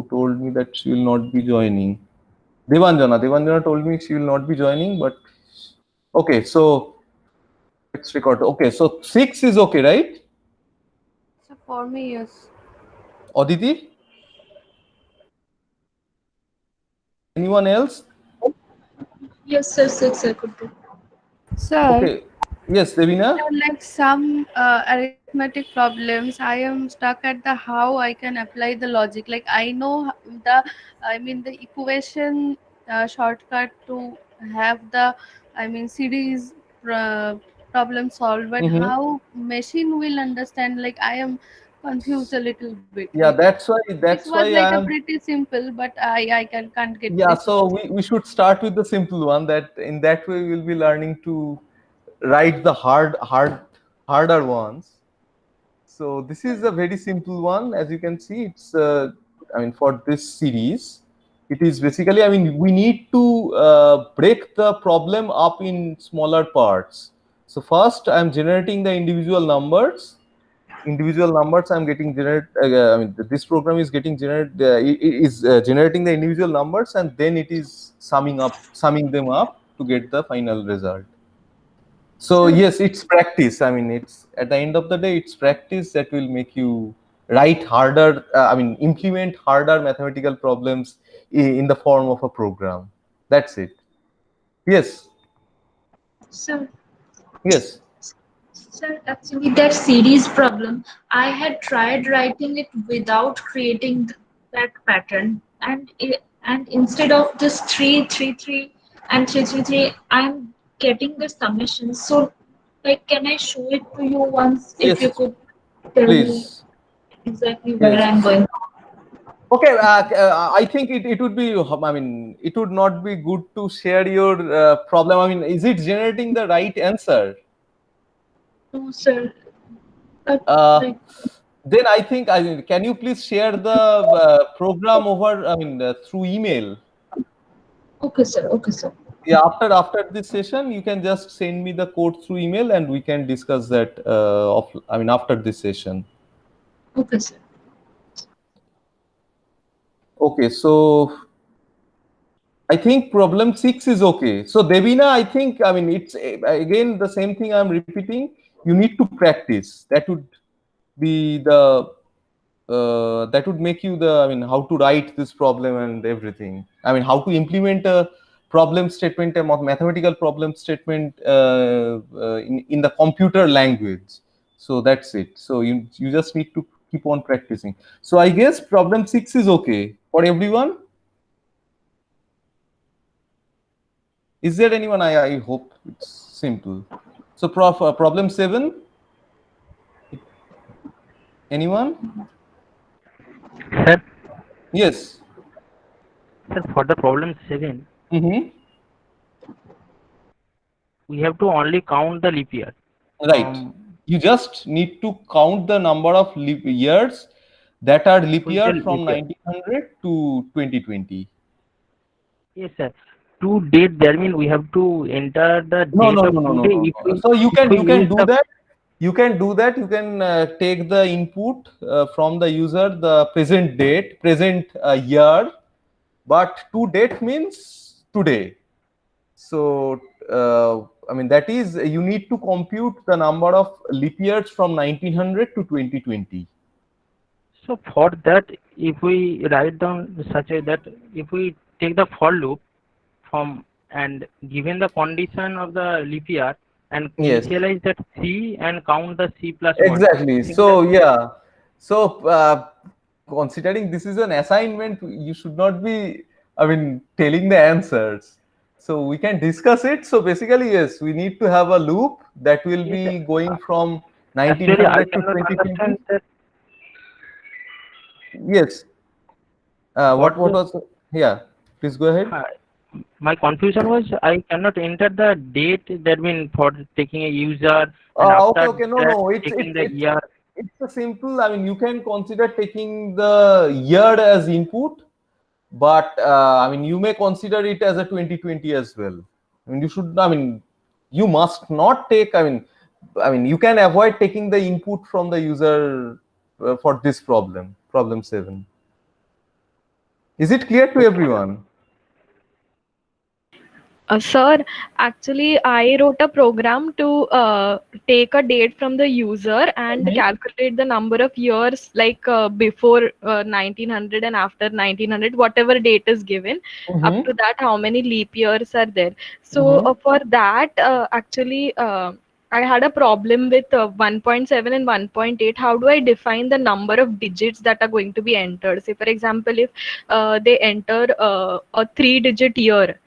who told me that she will not be joining. Devanjana told me she will not be joining, but okay, so let's record. Okay, so 6 is okay, right? So for me, yes. Aditi, anyone else? Yes, sir, 6 I could do. Sir, Okay, yes, Devina. like some arithmetic problems, I am stuck at the how I can apply the logic. Like I know the, I mean the equation shortcut to have the, I mean series uh, problem solved, but Mm-hmm. how machine will understand? Like I am confused a little bit. Like Yeah, that's why this was like a I am. pretty simple, but I can't get Yeah, this so one. we should start with the simple one. That in that way we'll be learning to write the harder ones. So this is a very simple one. As you can see, it's I mean, for this series, it is basically, I mean, we need to break the problem up in smaller parts. So first, I'm generating the individual numbers. I'm getting generate. I mean, this program is getting generate. Is generating the individual numbers, and then it is summing them up to get the final result. So Sir, yes, it's practice. I mean, it's at the end of the day, it's practice that will make you write harder. I mean, implement harder mathematical problems in the form of a program. That's it. Yes, sir, yes. sir, actually that series problem, I had tried writing it without creating that pattern, and instead of this 3 3 3 and 3 3 3, I'm getting the summation. So, like, can I show it to you once if you Yes, could tell me please. exactly where Yes. I'm going? Okay. I think it would be. I mean, it would not be good to share your problem. I mean, is it generating the right answer? No, sir, but Uh, like, then I think I mean, can you please share the program over? I mean, through email. okay, sir, okay, sir, Yeah, after this session, you can just send me the code through email, and we can discuss that. I mean, after this session. okay, sir. Okay, so I think problem 6 is okay. So Devina, I think, I mean, it's again the same thing I'm repeating. You need to practice. That would be the that would make you the, I mean, how to write this problem and everything. I mean, how to implement a problem statement, a mathematical problem statement in the computer language. So that's it. So you just need to keep on practicing. So I guess problem 6 is okay for everyone. Is there anyone? I hope it's simple. So problem 7, anyone? Sir, Yes. sir, for the problem 7, Mm-hmm. we have to only count the leap year Right. from You just need to count the number of leap years that are leap which the year leap from year. 1900 to 2020. Yes, sir. To date, that means we have to enter the No, date no, of no, no, no, today. no, If no. So if we you can use do the that. You can do that. You can take the input from the user, the present date, present year, but to date means today. So, I mean, that is, you need to compute the number of leap years from 1900 to 2020. so for that, if we write down such a that if we take the for loop from and given the condition of the leap year and Yes, initialize that c and count the c plus one. exactly. Think that So, yeah. So, considering this is an assignment, you should not be, I mean, telling the answers. So, we can discuss it. So, basically, yes, we need to have a loop that will yes, sir. be going from Actually, I 1900 to cannot 2020. understand that Yes. for What the was, yeah, please go ahead. uh, my confusion was I cannot enter the date that mean for taking a user and Okay, after okay. No, that no. It's taking it's the it's year. it's a simple. I mean, you can consider taking the year as input, but I mean, you may consider it as a 2020 as well. I mean, you should. I mean, you must not take. I mean, you can avoid taking the input from the user for this problem, problem 7. Is it clear to everyone? Sir, actually, I wrote a program to take a date from the user and calculate the number of years, like before 1900 and after 1900, whatever date is given. Up to that, how many leap years are there? So for that, actually, I had a problem with 1.7 and 1.8. How do I define the number of digits that are going to be entered? Say, for example, if they enter a 3-digit year.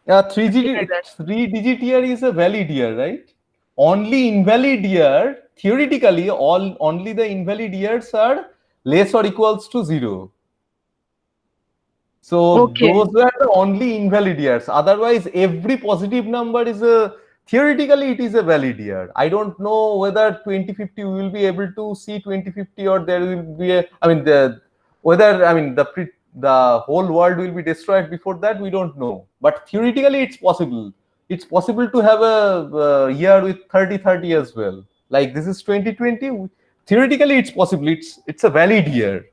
Something like that. Three-digit year is a valid year, right? Only invalid year, theoretically, only the invalid years are less or equals to 0. So Okay. those were the only invalid years. Otherwise, every positive number is theoretically it is a valid year. I don't know whether 2050 we will be able to see 2050 or there will be the whole world will be destroyed before that, we don't know. But theoretically it's possible. It's possible to have a year with 30 as well. Like this is 2020. Theoretically it's possible. It's a valid year.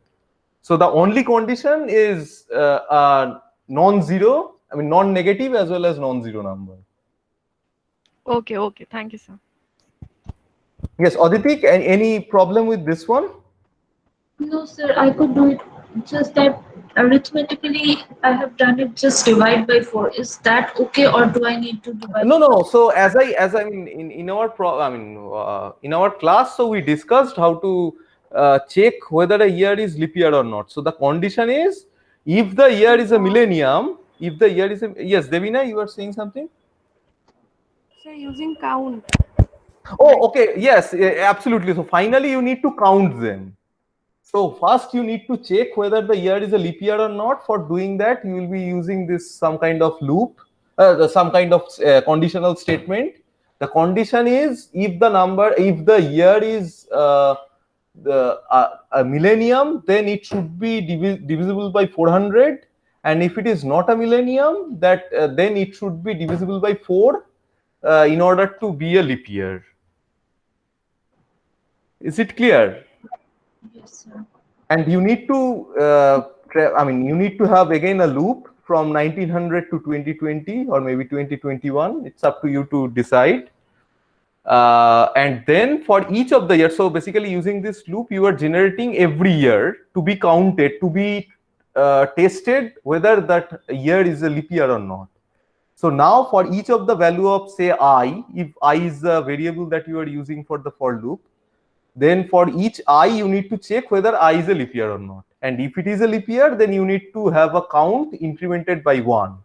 So the only condition is non-zero, non-negative as well as non-zero number. Okay, okay. Thank you, sir. Yes, Aditi, any problem with this one? No, sir, I could do it. Just that arithmetically, I have done it just divide by 4. Is that okay, or do I need to divide? No. So as I mean in our in our class, so we discussed how to check whether a year is leap year or not. So the condition is if the year is a millennium, if the year is a, yes, Devina, you are saying something? So using count. Oh, okay. Yes, absolutely. So finally, you need to count them. So first, you need to check whether the year is a leap year or not. For doing that, you will be using this some kind of loop, some kind of conditional statement. The condition is if the year is a millennium, then it should be divisible by 400. And if it is not a millennium, that then it should be divisible by 4 in order to be a leap year. Is it clear? Yes, sir. And you need to, you need to have again a loop from 1900 to 2020 or maybe 2021. It's up to you to decide. And then for each of the years, so basically using this loop, you are generating every year to be counted, to be tested whether that year is a leap year or not. So now for each of the value of say I, if I is the variable that you are using for the for loop, then for each I you need to check whether I is a leap year or not. And if it is a leap year, then you need to have a count incremented by 1.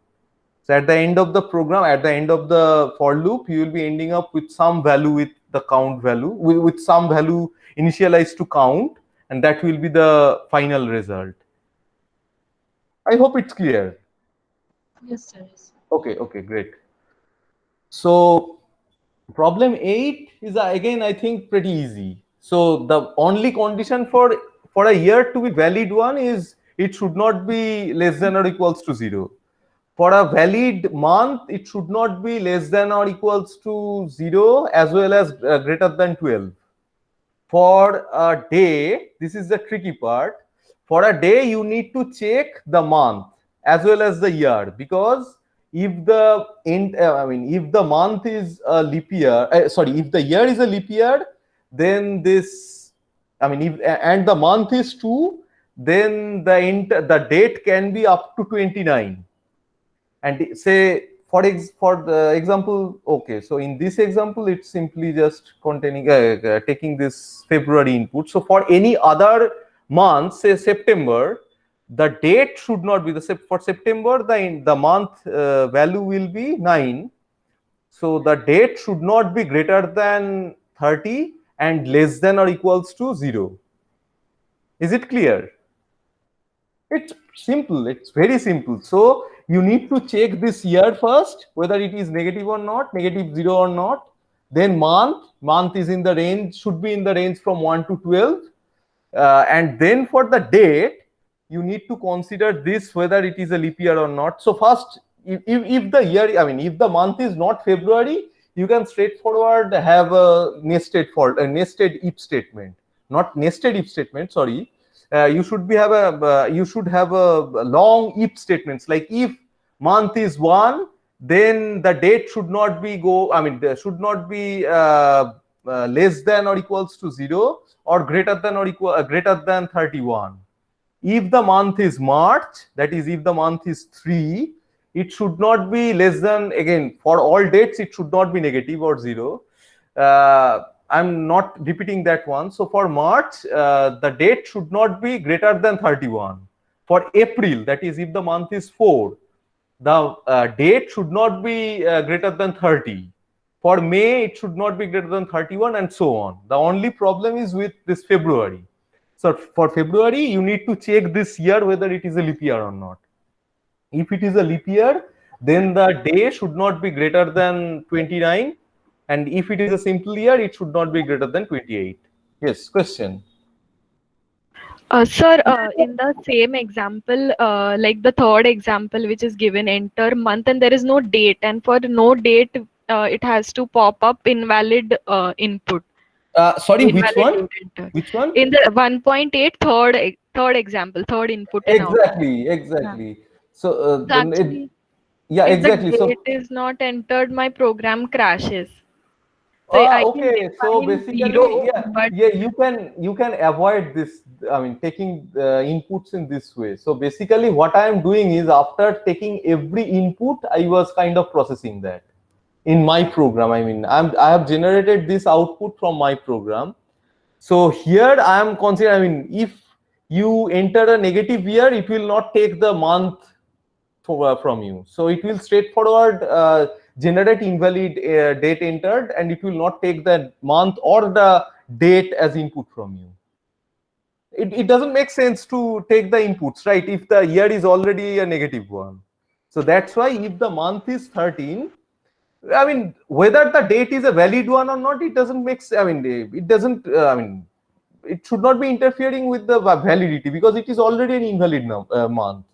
So at the end of the program, at the end of the for loop, you will be ending up with some value with the count value, with some value initialized to count, and that will be the final result. I hope it's clear. Yes, sir. Yes. Okay, great. So problem 8 is again, I think, pretty easy. So the only condition for a year to be valid one is it should not be less than or equals to 0. For a valid month, it should not be less than or equals to 0 as well as greater than 12. For a day, this is the tricky part. For a day, you need to check the month as well as the year, because if the if the month is a leap year, if the year is a leap year, then this, and the month is 2, then the date can be up to 29. And say for the example, okay, so in this example, it's simply just containing taking this February input. So for any other month, say September, the date should not be for September, the month value will be 9. So the date should not be greater than 30 and less than or equals to 0. Is it clear? It's simple. It's very simple. So you need to check this year first, whether it is negative or not, negative 0 or not. Then month is in the range, should be in the range from 1 to 12. And then for the date, you need to consider this, whether it is a leap year or not. So first, if the year, if the month is not February, you can straightforward have a nested if statement, not nested if statement, sorry. you should have a long if statements, like if month is 1, then the date should not be there should not be less than or equals to 0, or greater than 31. If the month is March, that is if the month is 3, it should not be less than, again for all dates it should not be negative or 0. I'm not repeating that one. So for March, the date should not be greater than 31. For April, that is if the month is 4, the date should not be greater than 30. For May, it should not be greater than 31, and so on. The only problem is with this February. So for February, you need to check this year whether it is a leap year or not. If it is a leap year, then the day should not be greater than 29, and if it is a simple year, it should not be greater than 28. Yes, question. Sir, in the same example, like the third example, which is given, enter month, and there is no date, and for no date, it has to pop up invalid input. Sorry, which Invalid one? date enter. Which one? In the 1.8 third example, third input and output. Exactly. So, So actually, yeah, if exactly. the So, date is not entered, my program crashes. So I can okay. So define basically, 0, but you can avoid this. I mean, taking inputs in this way. So basically, what I am doing is, after taking every input, I was kind of processing that in my program. I mean, I have generated this output from my program. So here I am considering, I mean, if you enter a negative year, it will not take the month from you. So it will straightforward generate invalid date entered, and it will not take the month or the date as input from you. It doesn't make sense to take the inputs, right, if the year is already a negative one. So that's why if the month is 13, I mean, whether the date is a valid one or not, it doesn't make sense. I mean, it doesn't, it should not be interfering with the validity, because it is already an invalid month.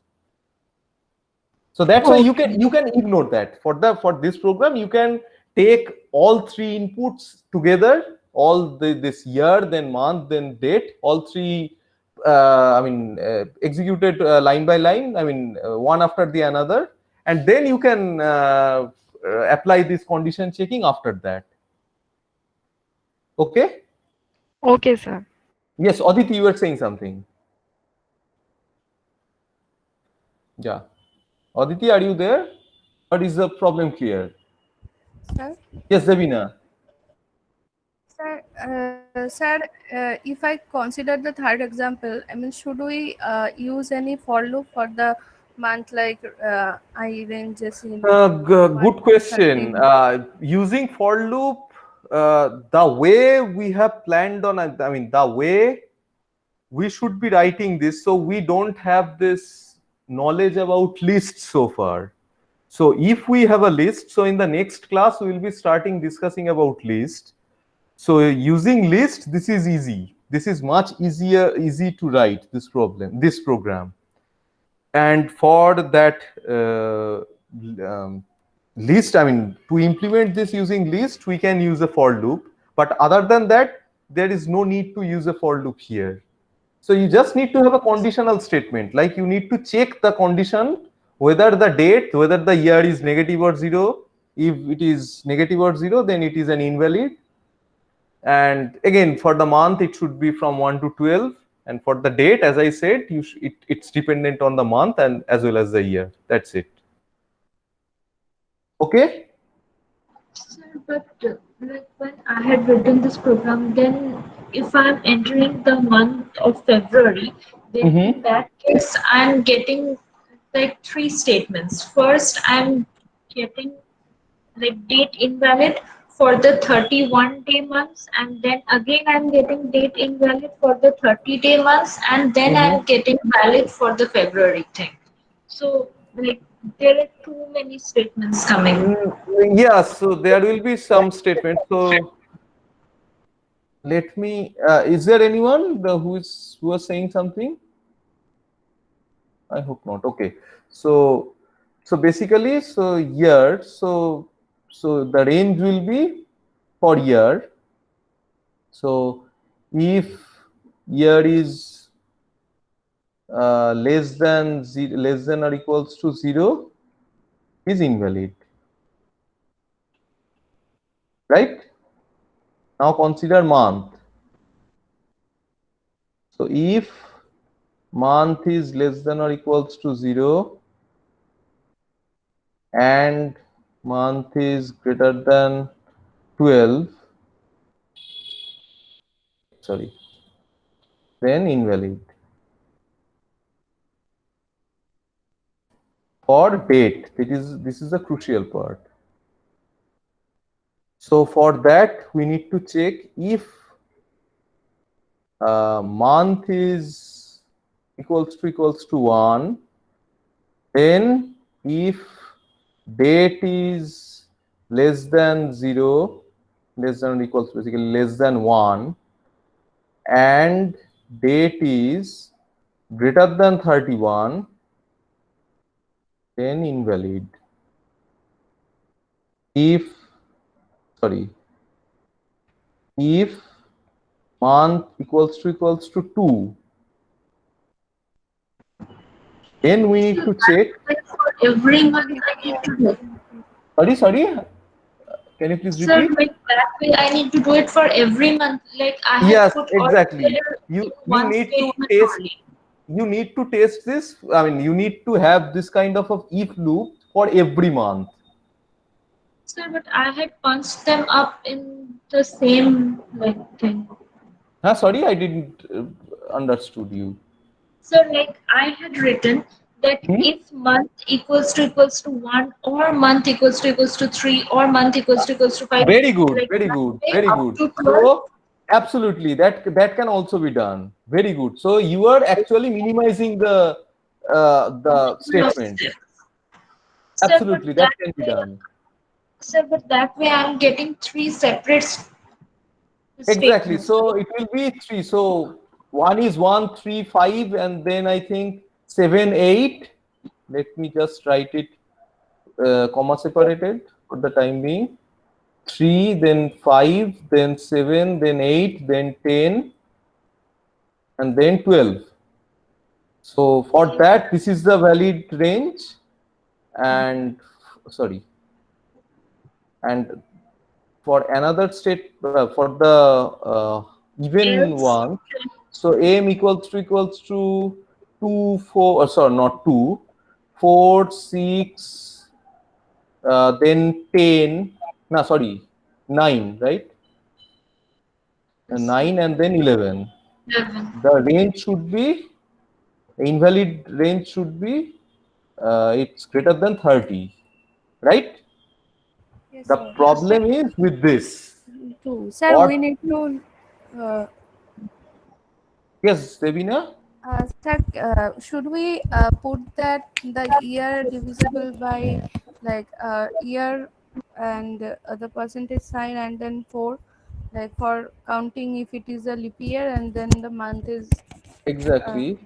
So that's why you can ignore that. For this program, you can take all 3 inputs together, all this year, then month, then date, all 3 executed line by line, one after the another, and then you can apply this condition checking after that. Okay? okay, sir. Yes, Aditi, you were saying something. Yeah. Aditi, are you there? Or is the problem clear? Sir? Yes, Davina. Sir, if I consider the third example, I mean, should we use any for loop for the month, like I ranges in? Good question. Using for loop, the way we have planned on, the way we should be writing this, so we don't have this knowledge about lists so far. So if we have a list, so in the next class we will be starting discussing about list. So using list, this is easy. This is much easy to write this program. And for that list, to implement this using list, we can use a for loop. But other than that, there is no need to use a for loop here. So you just need to have a conditional statement, like you need to check the condition whether the date, whether the year is negative or 0. If it is negative or 0, then it is an invalid. And again, for the month, it should be from 1 to 12. And for the date, as I said, it's dependent on the month and as well as the year. That's it. Okay? Sir, but like when I had written this program, then if I'm entering the month of February, then in that case, I'm getting like 3 statements. First, I'm getting like date invalid for the 31-day months, and then again I'm getting date invalid for the 30-day months, and then I'm getting valid for the February thing. So like there are too many statements coming. Yeah, so there will be some statements. So let me, is there anyone who was saying something? I hope not. Okay. So basically, so year, so the range will be for year. So if year is less than or equals to 0 is invalid, right? Now consider month. So if month is less than or equals to 0 and month is greater than 12, sorry, then invalid. For date, this is the crucial part. So for that we need to check if month is equals to 1, then if date is less than 0, less than or equals basically less than 1, and date is greater than 31, then invalid. If month equals to 2, then we need to check. Like for every month I need to do it. Sorry, can you please Sir, repeat? like that way I need to do it for every month. Like I have Yes, put all exactly. together You in one need to statement test. only. You need to test this. I mean, you need to have this kind of a if loop for every month. Sir, but I had punched them up in the same like thing. Sorry, I didn't understood you. So like I had written that if month equals to 1 or month equals to 3 or month equals to 5, Very good, like very that good, way very up good. to 12. So absolutely, that can also be done. Very good. So you are actually minimizing the statement. Sir, Absolutely, that can be done. Sir, but that way I'm getting 3 separate Exactly. statements. So it will be 3. So one is 1, 3, 5, and then I think 7, 8. Let me just write it comma separated for the time being. 3, then 5, then 7, then 8, then 10, and then 12. So for that, this is the valid range, and and for another state for the even one. So m equals to 2, 4, sorry, not 2, 4, 6, then 10, no, sorry, 9, right? 9 and then 11. 11. The range should be, invalid range should be, it's greater than 30, right? Yes, The sir. problem is with this. True. Sir, What? we need to Yes, Devina? sir, should we put that the year divisible by like year and the percentage sign and then 4, like for counting if it is a leap year and then the month is Exactly.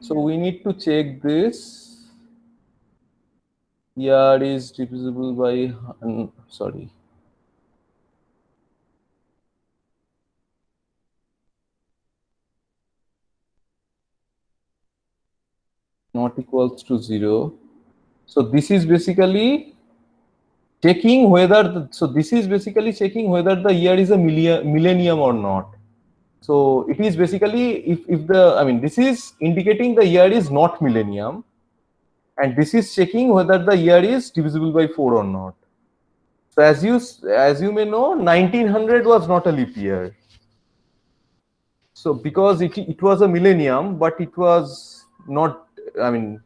So yeah. we need to check this. Year is divisible by, sorry. Not equals to 0. So this is basically checking whether this is basically checking whether the year is a millennium or not. So it is basically if the, I mean, this is indicating the year is not millennium, and this is checking whether the year is divisible by 4 or not. So as you may know, 1900 was not a leap year. So because it was a millennium, but it was not, I mean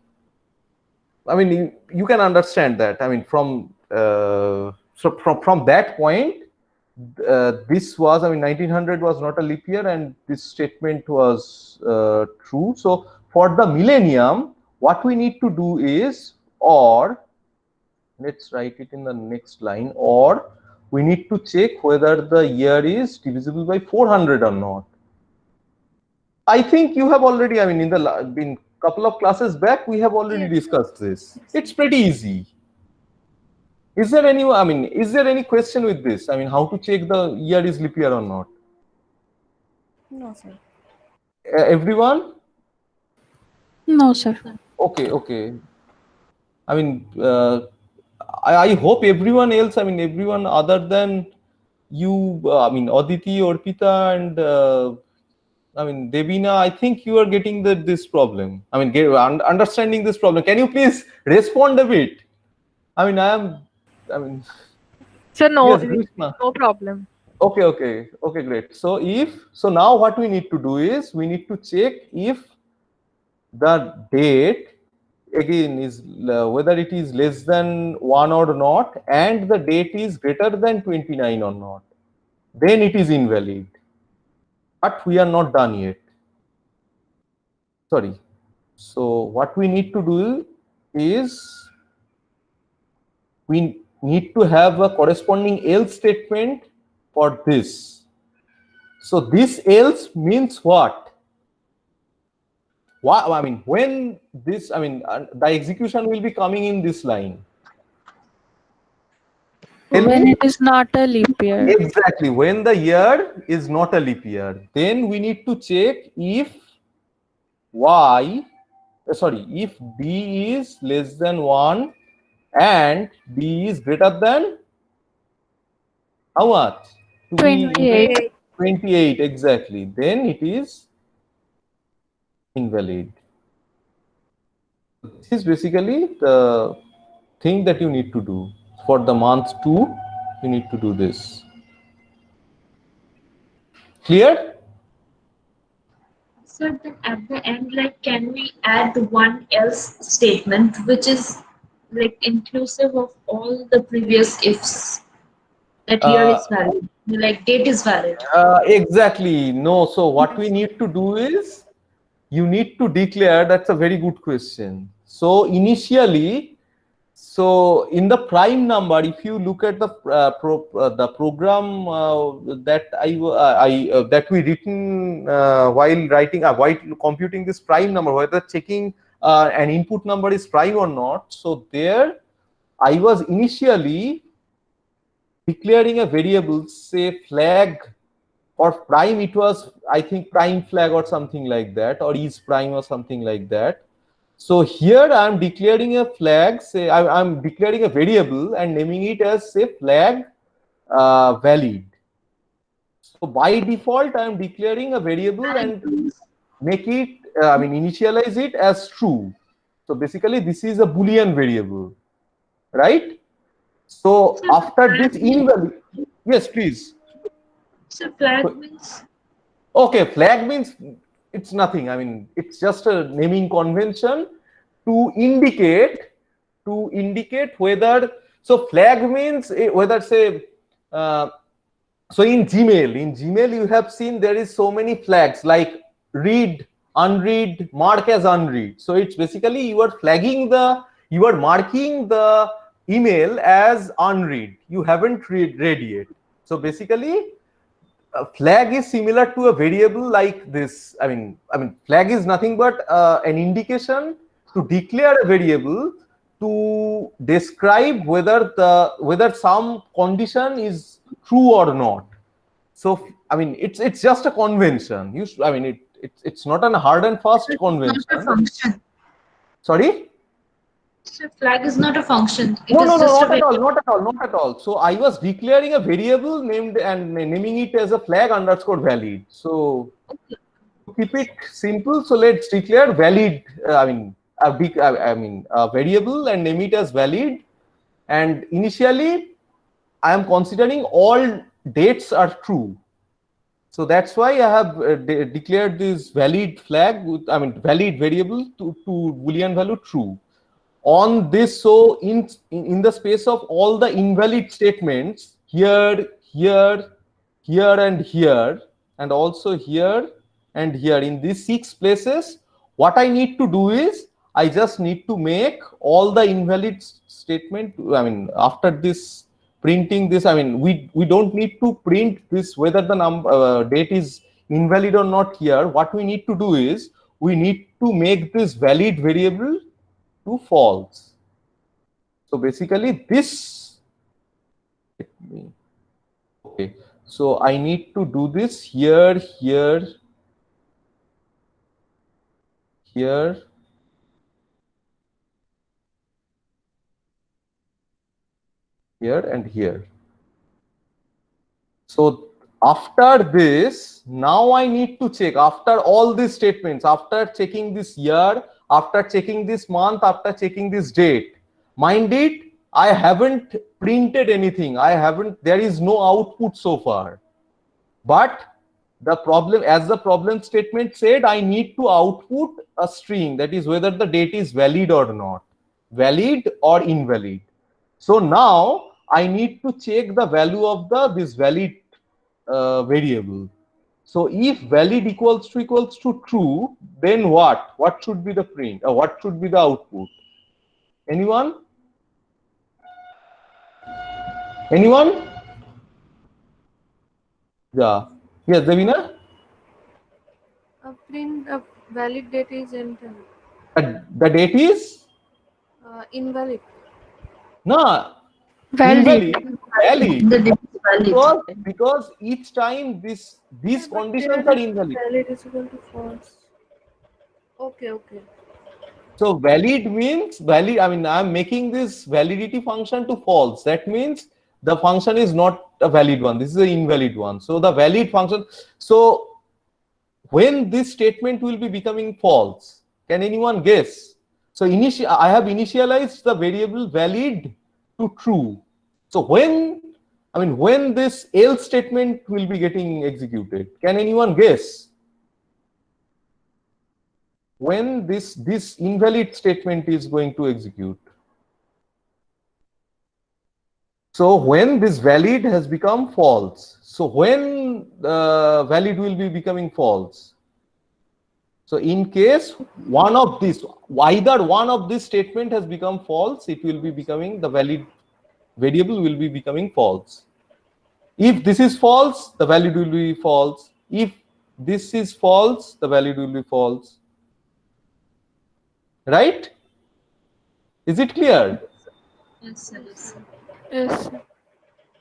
you can understand that. I mean, from from that point, this was, I mean, 1900 was not a leap year, and this statement was true. So for the millennium, what we need to do is, or let's write it in the next line, or we need to check whether the year is divisible by 400 or not. I think you have already, I mean, in couple of classes back, we have already discussed this. It's pretty easy. Is there any question with this? I mean, how to check the year is leap year or not? No, sir. Everyone? No, sir. Okay. I mean, I hope everyone else, I mean, everyone other than you, I mean, Aditi, Orpita, and I mean, Devina, I think you are getting this problem. I mean, understanding this problem. Can you please respond a bit? I mean, So no, yes, Grishma. no problem. Okay, great. So now what we need to do is we need to check if the date again is whether it is less than 1 or not, and the date is greater than 29 or not, then it is invalid. But we are not done yet. Sorry. So what we need to do is we need to have a corresponding else statement for this. So this else means what? I mean, when this, I mean, the execution will be coming in this line. Tell When me. it is not a leap year. Exactly. When the year is not a leap year, then we need to check if if B is less than 1 and B is greater than how much? 28. 28, exactly. Then it is invalid. This is basically the thing that you need to do. For the month 2, you need to do this. Clear? So then at the end, like, can we add one else statement which is like inclusive of all the previous ifs, that year is valid, like date is valid? Exactly. No. So what we need to do is you need to declare. That's a very good question. So initially, so in the prime number, if you look at the program that we written while computing this prime number, whether checking an input number is prime or not. So there, I was initially declaring a variable, say flag. For prime, it was, I think, prime flag or something like that, or is prime or something like that. So here I'm declaring a flag, say I'm declaring a variable and naming it as, say, flag valid. So by default, I'm declaring a variable and make it, initialize it as true. So basically, this is a Boolean variable, right? So So after flag this means, invalid, yes, please. so flag means Okay, flag means it's nothing. I mean, it's just a naming convention to indicate whether. So flag means whether, say, so in Gmail you have seen there is so many flags like read, unread, mark as unread. So it's basically you are marking the email as unread. You haven't read yet. So basically, a flag is similar to a variable like this. I mean, flag is nothing but an indication to declare a variable to describe whether some condition is true or not. So I mean, it's just a convention. It's not a hard and fast it's convention. not a function. Sorry. So flag is not a function. It No, is just a not at variable. all, not at all. So I was declaring a variable named and naming it as a flag underscore valid. So to keep it simple, so let's declare valid. A variable and name it as valid. And initially, I am considering all dates are true. So that's why I have declared this valid flag with, valid variable to Boolean value true. On this, so in the space of all the invalid statements here, and here, and also here and here, in these 6 places, what I need to do is I just need to make all the invalid statement. After this printing this, we don't need to print this whether the date is invalid or not. Here what we need to do is we need to make this valid variable to false. So basically this, okay, so I need to do this here, here and here. So after this, now I need to check after all these statements, after checking this year, after checking this month, after checking this date. Mind it, I haven't printed anything. There is no output so far. But the problem, as the problem statement said, I need to output a string, that is whether the date is valid or not, valid or invalid. So now I need to check the value of this valid variable. So if valid equals to true, then what? What should be the print? Or what should be the output? Anyone? Anyone? Yeah. Yes, Davina? Print a valid date is invalid. The date is? Invalid. No. Valid. Valid. The date is valid. Because each time these conditions are invalid. Valid is equal to false. Okay. So valid means valid. I mean, I'm making this validity function to false. That means the function is not a valid one. This is an invalid one. So the valid function. So when this statement will be becoming false, can anyone guess? So I have initialized the variable valid to true. So when this else statement will be getting executed, can anyone guess? When this invalid statement is going to execute. So when this valid has become false. So when valid will be becoming false. So in case either one of this statement has become false, it will be becoming, the valid variable will be becoming false. If this is false, the valid will be false. If this is false, the valid will be false. Right? Is it clear? Yes, sir. Yes, sir. Yes.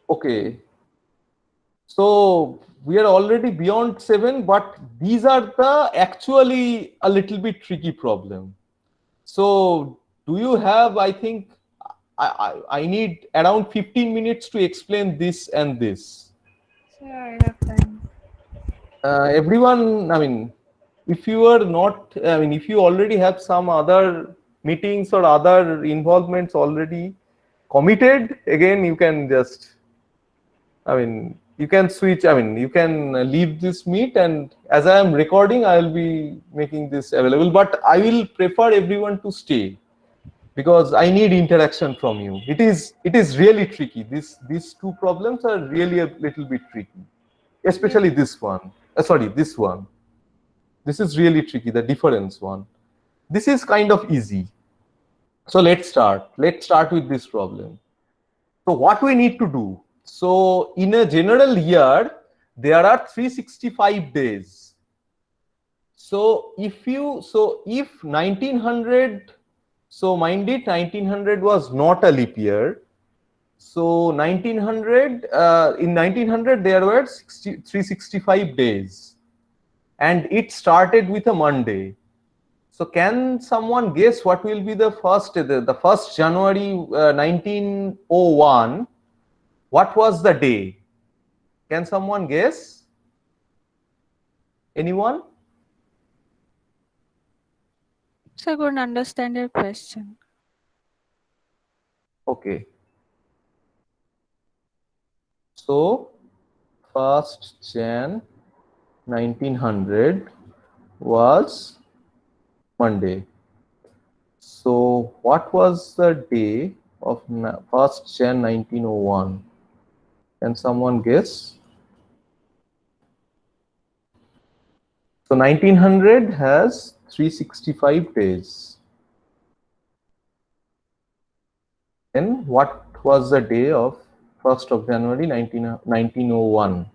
Okay. So we are already beyond 7, but these are the actually a little bit tricky problem. So do you have, I think I need around 15 minutes to explain this and this. Sure, I have time. Everyone, I mean, if you are not, I mean, if you already have some other meetings or other involvements already committed, again, you can just, I mean, you can switch, I mean, you can leave this meet, and as I am recording, I will be making this available, but I will prefer everyone to stay because I need interaction from you. It is really tricky. These two problems are really a little bit tricky, especially this one. This one. This is really tricky, the difference one. This is kind of easy. So let's start. Let's start with this problem. So what we need to do? So in a general year, there are 365 days. So if 1900, so mind it, 1900 was not a leap year. So 1900, in 1900 there were 365 days, and it started with a Monday. So can someone guess what will be the first January 1901? What was the day? Can someone guess? Anyone? So I couldn't understand your question. Okay. So 1st Jan 1900 was Monday. So what was the day of 1st Jan 1901? Can someone guess? So 1900 has 365 days. Then what was the day of 1st of January 1901?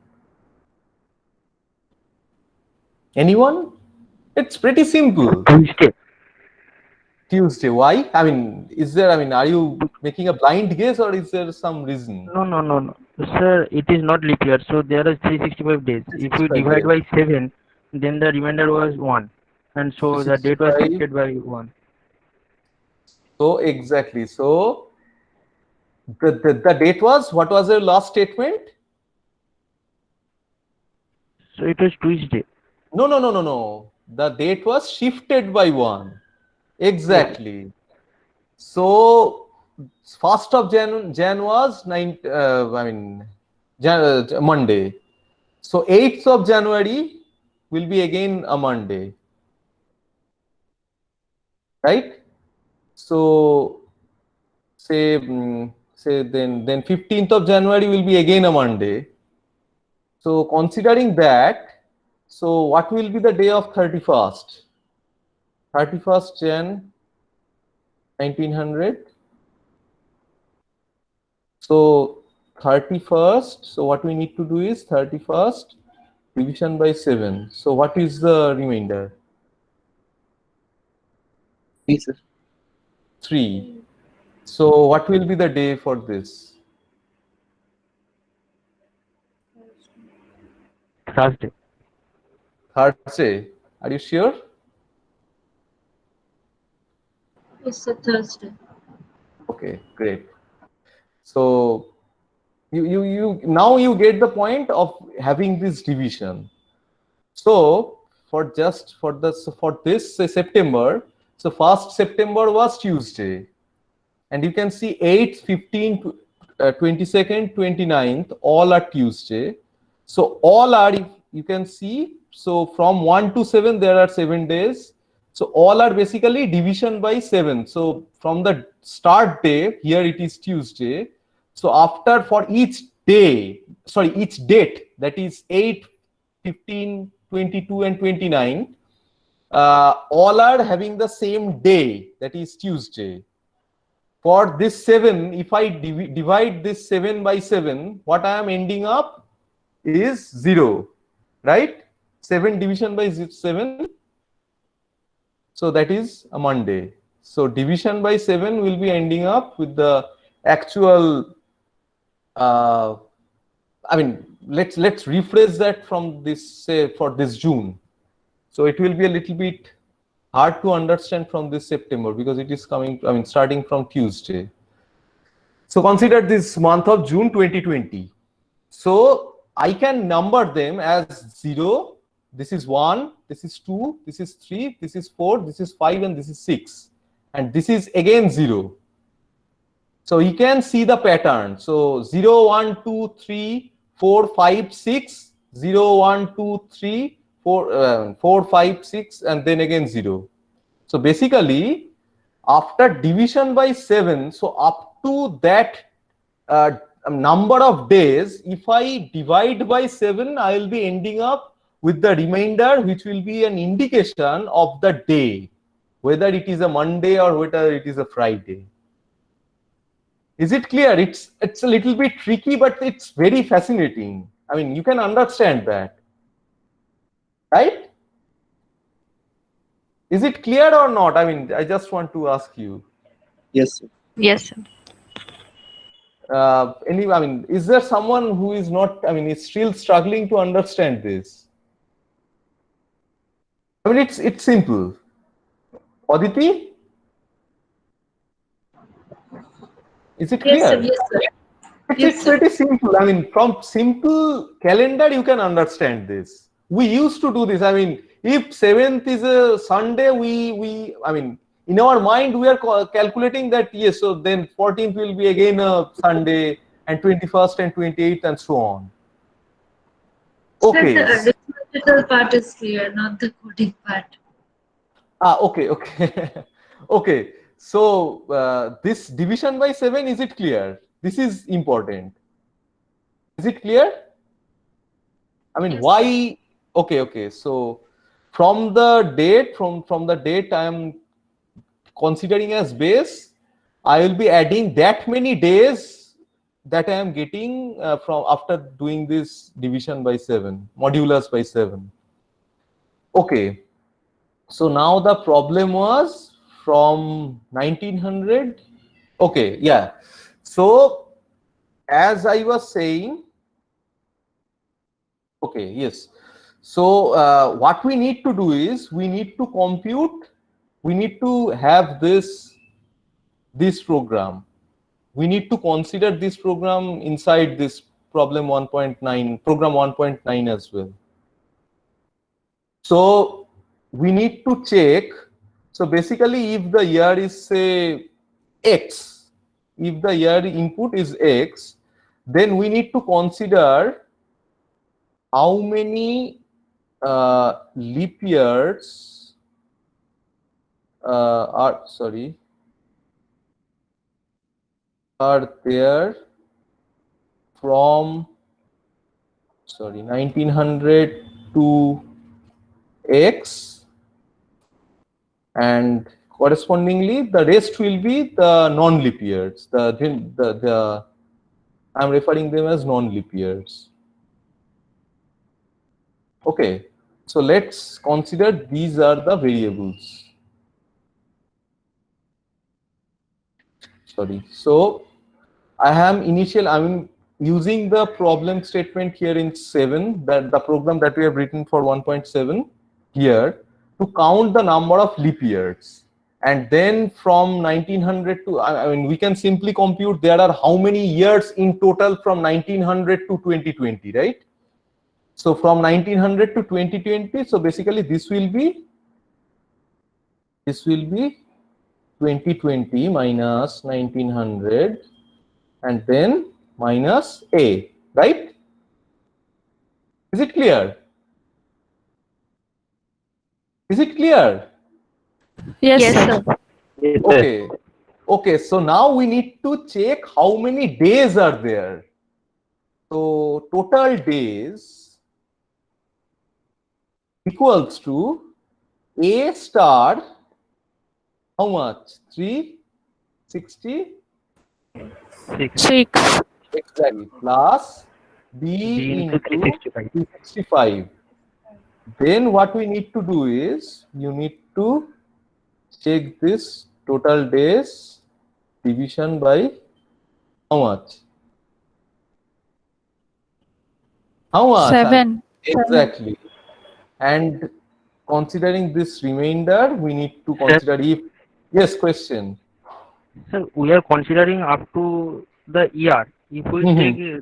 Anyone? It's pretty simple. Tuesday. Why? I mean, are you making a blind guess or is there some reason? No. Sir, it is not leap year. So there are 365 days. If you divide by 7, then the remainder was 1. And so the date was shifted by 1. So exactly. So The date was, what was your last statement? So it was Tuesday. No. The date was shifted by 1. Exactly. So 1st of Jan was Monday. So 8th of January will be again a Monday, right? So say then 15th of January will be again a Monday. So considering that, so what will be the day of 31st? 31st Jan 1900. So 31st, so what we need to do is 31st division by 7. So what is the remainder? 3, sir. 3. So what will be the day for this? Thursday. Thursday. Are you sure? It's a Thursday. Okay, great. So you now you get the point of having this division. So for this September, so 1st September was Tuesday, and you can see 8th, 15th, 22nd, 29th, all are Tuesday. So all are, you can see, so from 1 to 7 there are 7 days. So all are basically division by 7. So from the start day, here it is Tuesday. So after, for each day, sorry, each date, that is 8, 15, 22 and 29, all are having the same day, that is Tuesday. For this 7, if I divide this 7 by 7, what I am ending up is 0, right? 7 division by 7. So that is a Monday. So division by 7 will be ending up with the actual, I mean, let's rephrase that from this, say, for this June. So it will be a little bit hard to understand from this September because it is coming, I mean, starting from Tuesday. So consider this month of June 2020. So I can number them as 0, this is 1, this is 2, this is 3, this is 4, this is 5, and this is 6. And this is again 0. So you can see the pattern. So 0, 1, 2, 3, 4, 5, 6, 0, 1, 2, 3, 4, 5, 6, and then again 0. So basically, after division by 7, so up to that number of days, if I divide by 7, I will be ending up with the remainder, which will be an indication of the day, whether it is a Monday or whether it is a Friday. Is it clear? It's a little bit tricky, but it's very fascinating. I mean, you can understand that, right? Is it clear or not? I mean, I just want to ask you. Yes, sir. Yes, sir. I mean, is there someone who is not, I mean, is still struggling to understand this? I mean, it's simple. Aditi? Is it clear? Yes, sir. Yes, sir. It's pretty simple. I mean, from simple calendar, you can understand this. We used to do this. I mean, if 7th is a Sunday, I mean, in our mind, we are calculating that, yes, so then 14th will be again a Sunday, and 21st and 28th, and so on. Okay. Sir, the arithmetical part is clear, not the coding part. Okay. Okay. So this division by 7, is it clear? This is important. Is it clear? I mean, Yes, why? Okay. So from the date, from the date I am considering as base, I will be adding that many days that I am getting from after doing this division by 7, modulus by 7. Okay. So now the problem was from 1900. Okay, yeah. So as I was saying, okay, yes. So what we need to do is we need to compute, we need to have this program. we need to consider this program inside this problem 1.9, program 1.9 as well. So we need to check. So basically, if the year is say X, if the year input is X, then we need to consider how many leap years are there from 1900 to X, and correspondingly the rest will be the non-leap years. I'm referring them as non-leap years. Okay, so let's consider these are the variables. So I'm using the problem statement here in 7, that the program that we have written for 1.7 here, to count the number of leap years. And then from 1900 to, I mean, we can simply compute there are how many years in total from 1900 to 2020, right? So from 1900 to 2020, so basically this will be 2020 minus 1900 and then minus A, right? Is it clear? Is it clear? Yes, Yes, sir. sir. Yes, sir. Okay. Okay, so now we need to check how many days are there. So total days equals to A star, how much? 360? 6. Exactly. Plus B B into into 365. 365. Then what we need to do is, you need to check this total days division by how much? How much? 7. Exactly. And considering this remainder, we need to consider if, yes, question. Sir, we are considering up to the year. If we take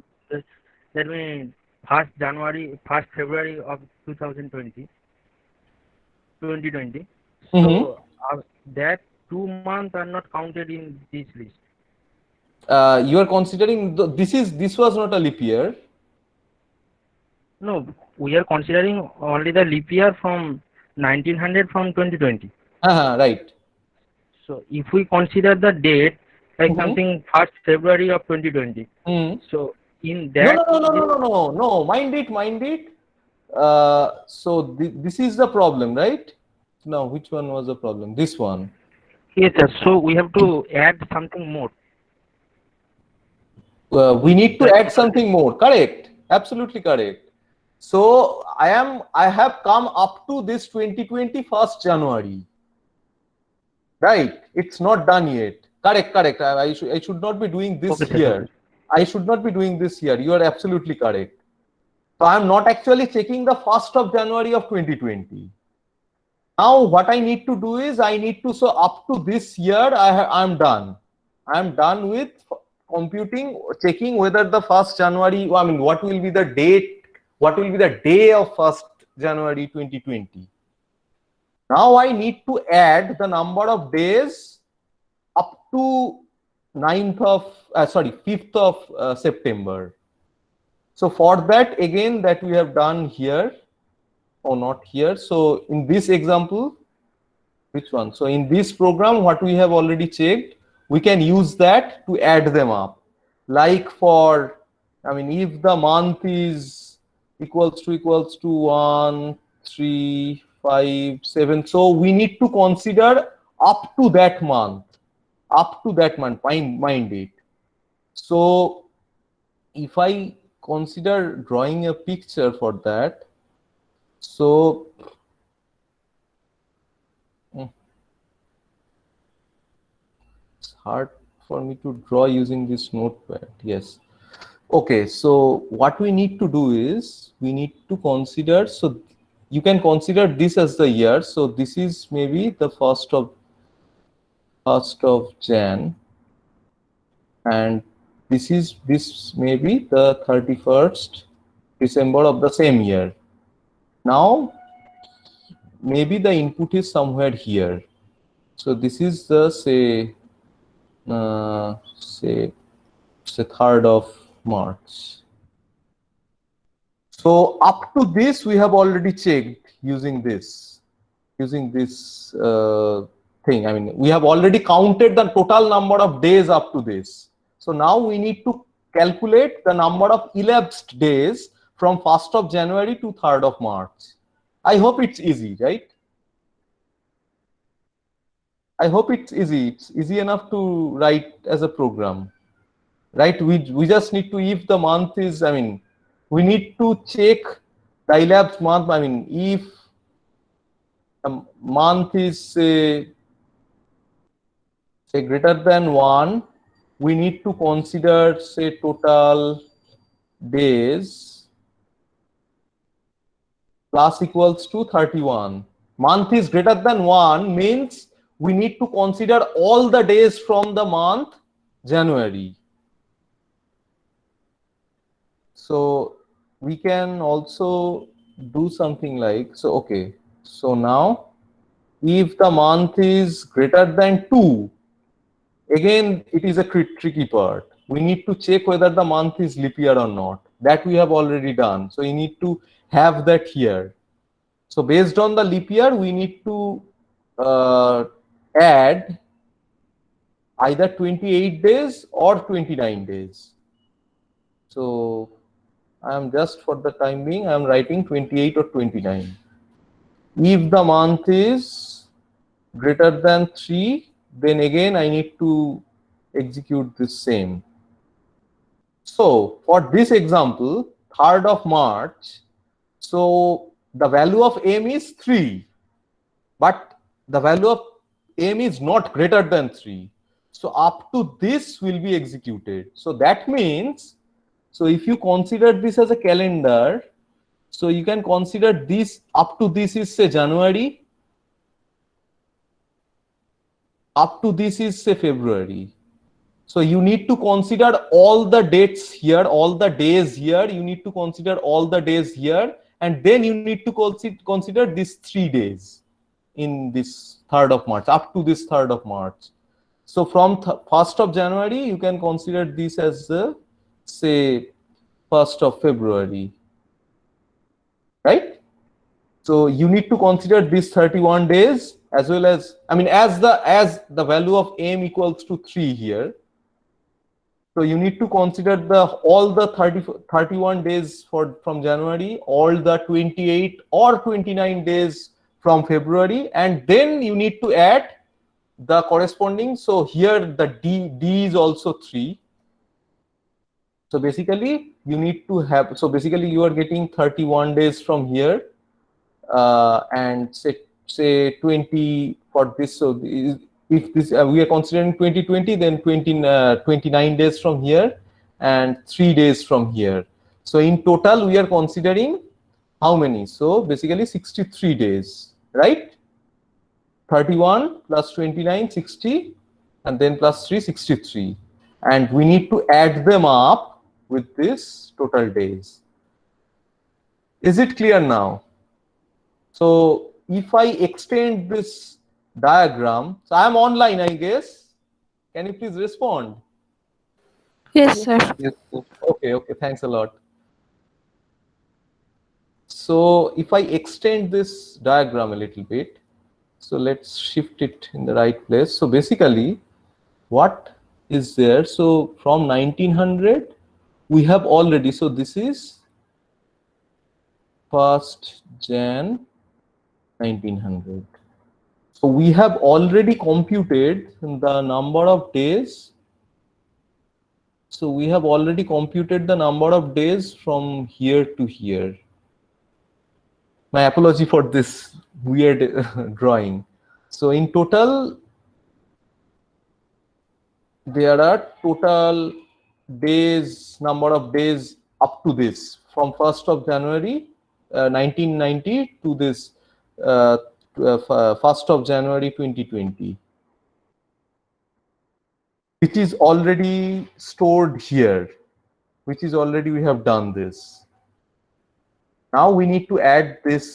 that means 1st January, 1st February of 2020. So that 2 months are not counted in this list. You are considering this was not a leap year. No, we are considering only the leap year from 1900 from 2020. Right. So if we consider the date like something 1st February of 2020, so in that No, mind it. So this is the problem, right? Now, which one was the problem? This one. yes, sir. So we have to add something more. We need to add something more. Correct. Absolutely correct. So I have come up to this 2020 1st January. Right. It's not done yet. Correct. I should not be doing this Okay, sir. here. I should not be doing this here. You are absolutely correct. So I'm not actually checking the 1st of January of 2020. Now what I need to do is so up to this year I'm done. I'm done with computing, checking whether the 1st January, I mean, what will be the date, what will be the day of 1st January 2020. Now I need to add the number of days up to 5th of September. So for that, again, that we have done here, or not here. So in this example, which one? So in this program, what we have already checked, we can use that to add them up. Like for, I mean, if the month is equals to 1, 3, 5, 7. So we need to consider up to that month. Mind it. So if I consider drawing a picture for that, so it's hard for me to draw using this notepad. Yes. Okay, so what we need to do is we need to consider, so you can consider this as the year. So this is maybe the 1st of Jan. and this may be the 31st December of the same year. Now maybe the input is somewhere here. So this is the say 3rd of March. So up to this we have already checked using this thing. I mean, we have already counted the total number of days up to this. So now we need to calculate the number of elapsed days from 1st of January to 3rd of March. I hope it's easy, right? I hope it's easy. It's easy enough to write as a program, right? We just need to, if the month is, I mean, we need to check the elapsed month. I mean, if a month is say greater than 1, we need to consider say total days plus equals to 31. Month is greater than 1 means we need to consider all the days from the month January. So we can also do something like, so okay, so now if the month is greater than 2, again it is a tricky part. We need to check whether the month is leap year or not. That we have already done. So you need to have that here. So based on the leap year, we need to add either 28 days or 29 days. So I am just, for the time being, I am writing 28 or 29. If the month is greater than 3, then again I need to execute the same. So for this example, 3rd of March, so the value of m is 3, but the value of m is not greater than 3. So up to this will be executed. So that means, so if you consider this as a calendar, so you can consider this up to this is say January, up to this is say February. So you need to consider all the dates here, all the days here, you need to consider all the days here, and then you need to consider these 3 days in this 3rd of March, up to this 3rd of March. So from 1st of January, you can consider this as the, say, 1st of February, right? So you need to consider these 31 days as well as, I mean, as the value of m equals to 3 here. So you need to consider all the 31 days from January, all the 28 or 29 days from February, and then you need to add the corresponding. So here the D is also 3. So basically you need to have, so basically you are getting 31 days from here, and say 20 for this. So if this we are considering 2020, then 29 days from here and 3 days from here. So in total we are considering how many? So basically 63 days, right? 31 plus 29, 60, and then plus 3, 63. And we need to add them up with this total days. Is it clear now? So if I extend this diagram, so I am online, I guess. Can you please respond? Yes, sir. Yes, sir. Okay, thanks a lot. So if I extend this diagram a little bit, so let's shift it in the right place. So basically, what is there? So from 1900, we have already, so this is 1st Jan 1900. So we have already computed the number of days. So we have already computed the number of days from here to here. My apology for this weird drawing. So in total, there are total days, number of days up to this, from 1st of January 1990 to this 1st of January 2020. which is already stored here, which is already, we have done this. Now we need to add this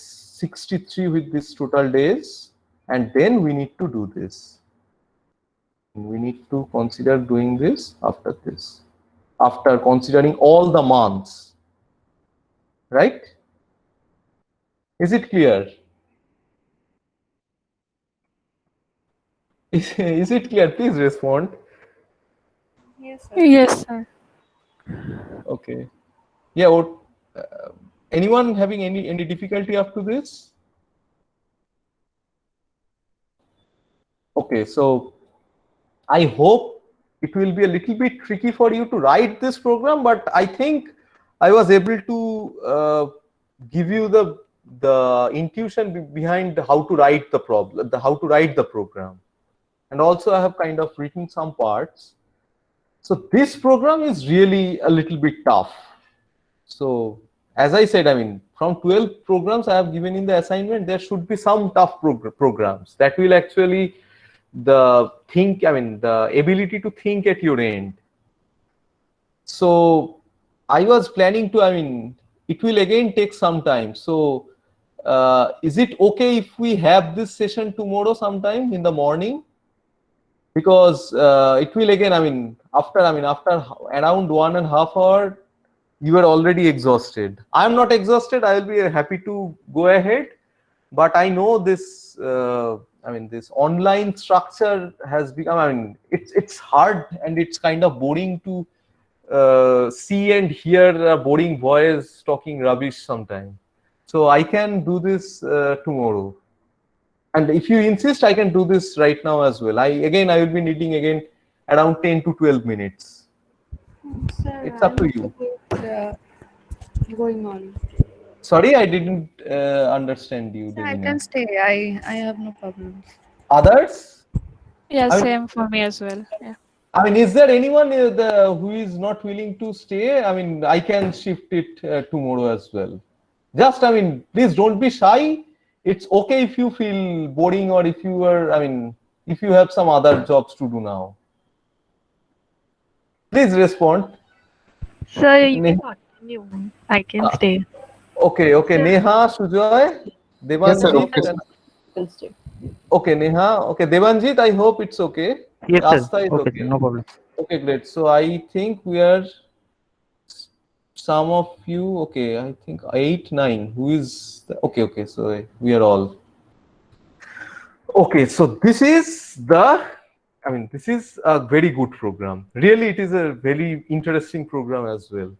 63 with this total days, and then we need to do this. We need to consider doing this after this, after considering all the months, right? Is it clear? Is it clear? Please respond. Yes, sir. Yes, sir. Okay. Yeah. Anyone having any difficulty up to this? Okay. So I hope it will be a little bit tricky for you to write this program, but I think I was able to give you the intuition behind how to write the problem, how to write the program, and also I have kind of written some parts. So this program is really a little bit tough. So as I said, I mean, from 12 programs I have given in the assignment, there should be some tough programs that will actually the ability to think at your end. So I was planning to, I mean, it will again take some time. So is it okay if we have this session tomorrow sometime in the morning? Because it will again, after around 1.5 hours, you are already exhausted. I'm not exhausted. I will be happy to go ahead, but I know this. This online structure has become. It's hard and it's kind of boring to see and hear a boring voice talking rubbish sometimes. So I can do this tomorrow. And if you insist, I can do this right now as well. I will be needing again around 10 to 12 minutes. Sir, It's up to I'm you. okay with, going on. Sorry, I didn't understand you. Sir, I Devina. can stay. I have no problem. Others? Yeah, I mean- same for me as well. Yeah. Is there anyone who is not willing to stay? I can shift it tomorrow as well. Just, please don't be shy. It's okay if you feel boring or if you are, if you have some other jobs to do now. Please respond. Sir, you Ne- can continue. I can stay. Okay. Neha, Sujoy, Yes, sir. Devanjit. Okay. Okay, Neha. Okay, Devanjit, I hope it's okay. Yes, sir. Asta is Okay, okay. no problem. Okay, great. So I think we are some of you. Okay, I think 8, 9. Who is okay? So we are all okay. So this is this is a very good program. Really, it is a very interesting program as well.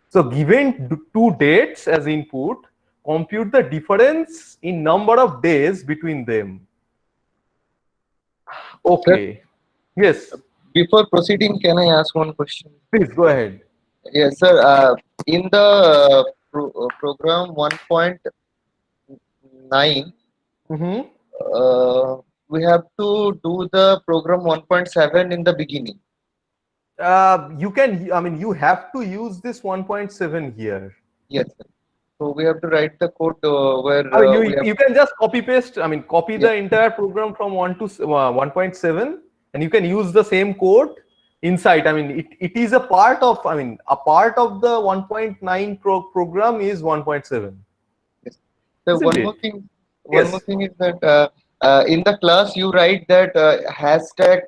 So given two dates as input, compute the difference in number of days between them. Okay. Yes, Before proceeding, can I ask one question? please go ahead. Yes, sir. In the program 1.9, we have to do the program 1.7 in the beginning. You can, you have to use this 1.7 here. Yes, sir. So we have to write the code where You can just copy paste, copy Yeah. the entire program from 1 to 1.7 and you can use the same code inside. It is a part of, a part of the 1.9 program is 1.7. So Isn't one it? more thing. Yes. One more thing is that in the class you write that hashtag.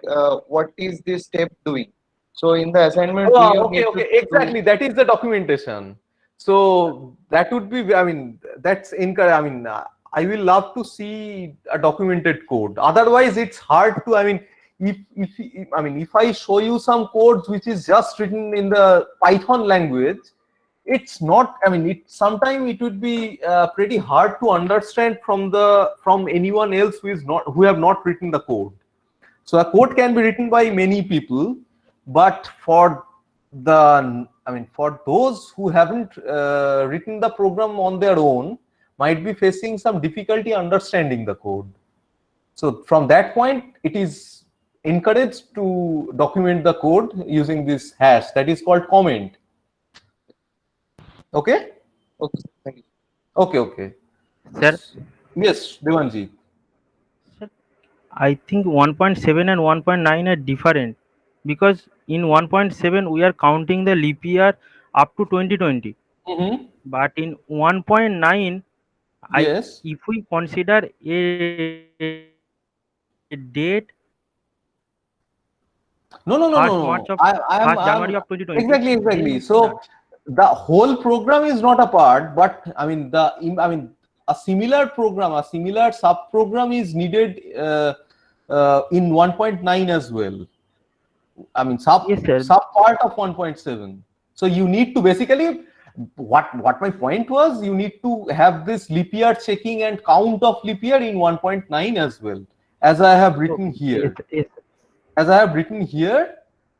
What is this step doing? So in the assignment, do you need Okay, to exactly. That is the documentation. So that would be, that's incorrect. I will love to see a documented code. Otherwise, it's hard to, if I show you some codes which is just written in the Python language, it's not, sometimes it would be pretty hard to understand from anyone else who have not written the code. So a code can be written by many people, but for for those who haven't written the program on their own, might be facing some difficulty understanding the code. So from that point, it is encouraged to document the code using this hash that is called comment. Okay. Okay, thank you. Okay. Sir, Yes, Devanji. I think 1.7 and 1.9 are different. because in 1.7 we are counting the leap year up to 2020, but in 1.9 Yes. if we consider a date No, no, no, no, 1st March no. of 1st January of 2020, Exactly, then exactly. we can So the whole program is not a part, but I mean a similar program, a similar sub program is needed in 1.9 as well. I mean yes sir. sub part of 1.7. So you need to basically what my point was, you need to have this leap year checking and count of leap year in 1.9 as well, as I have written Yes, here. yes. As I have written here.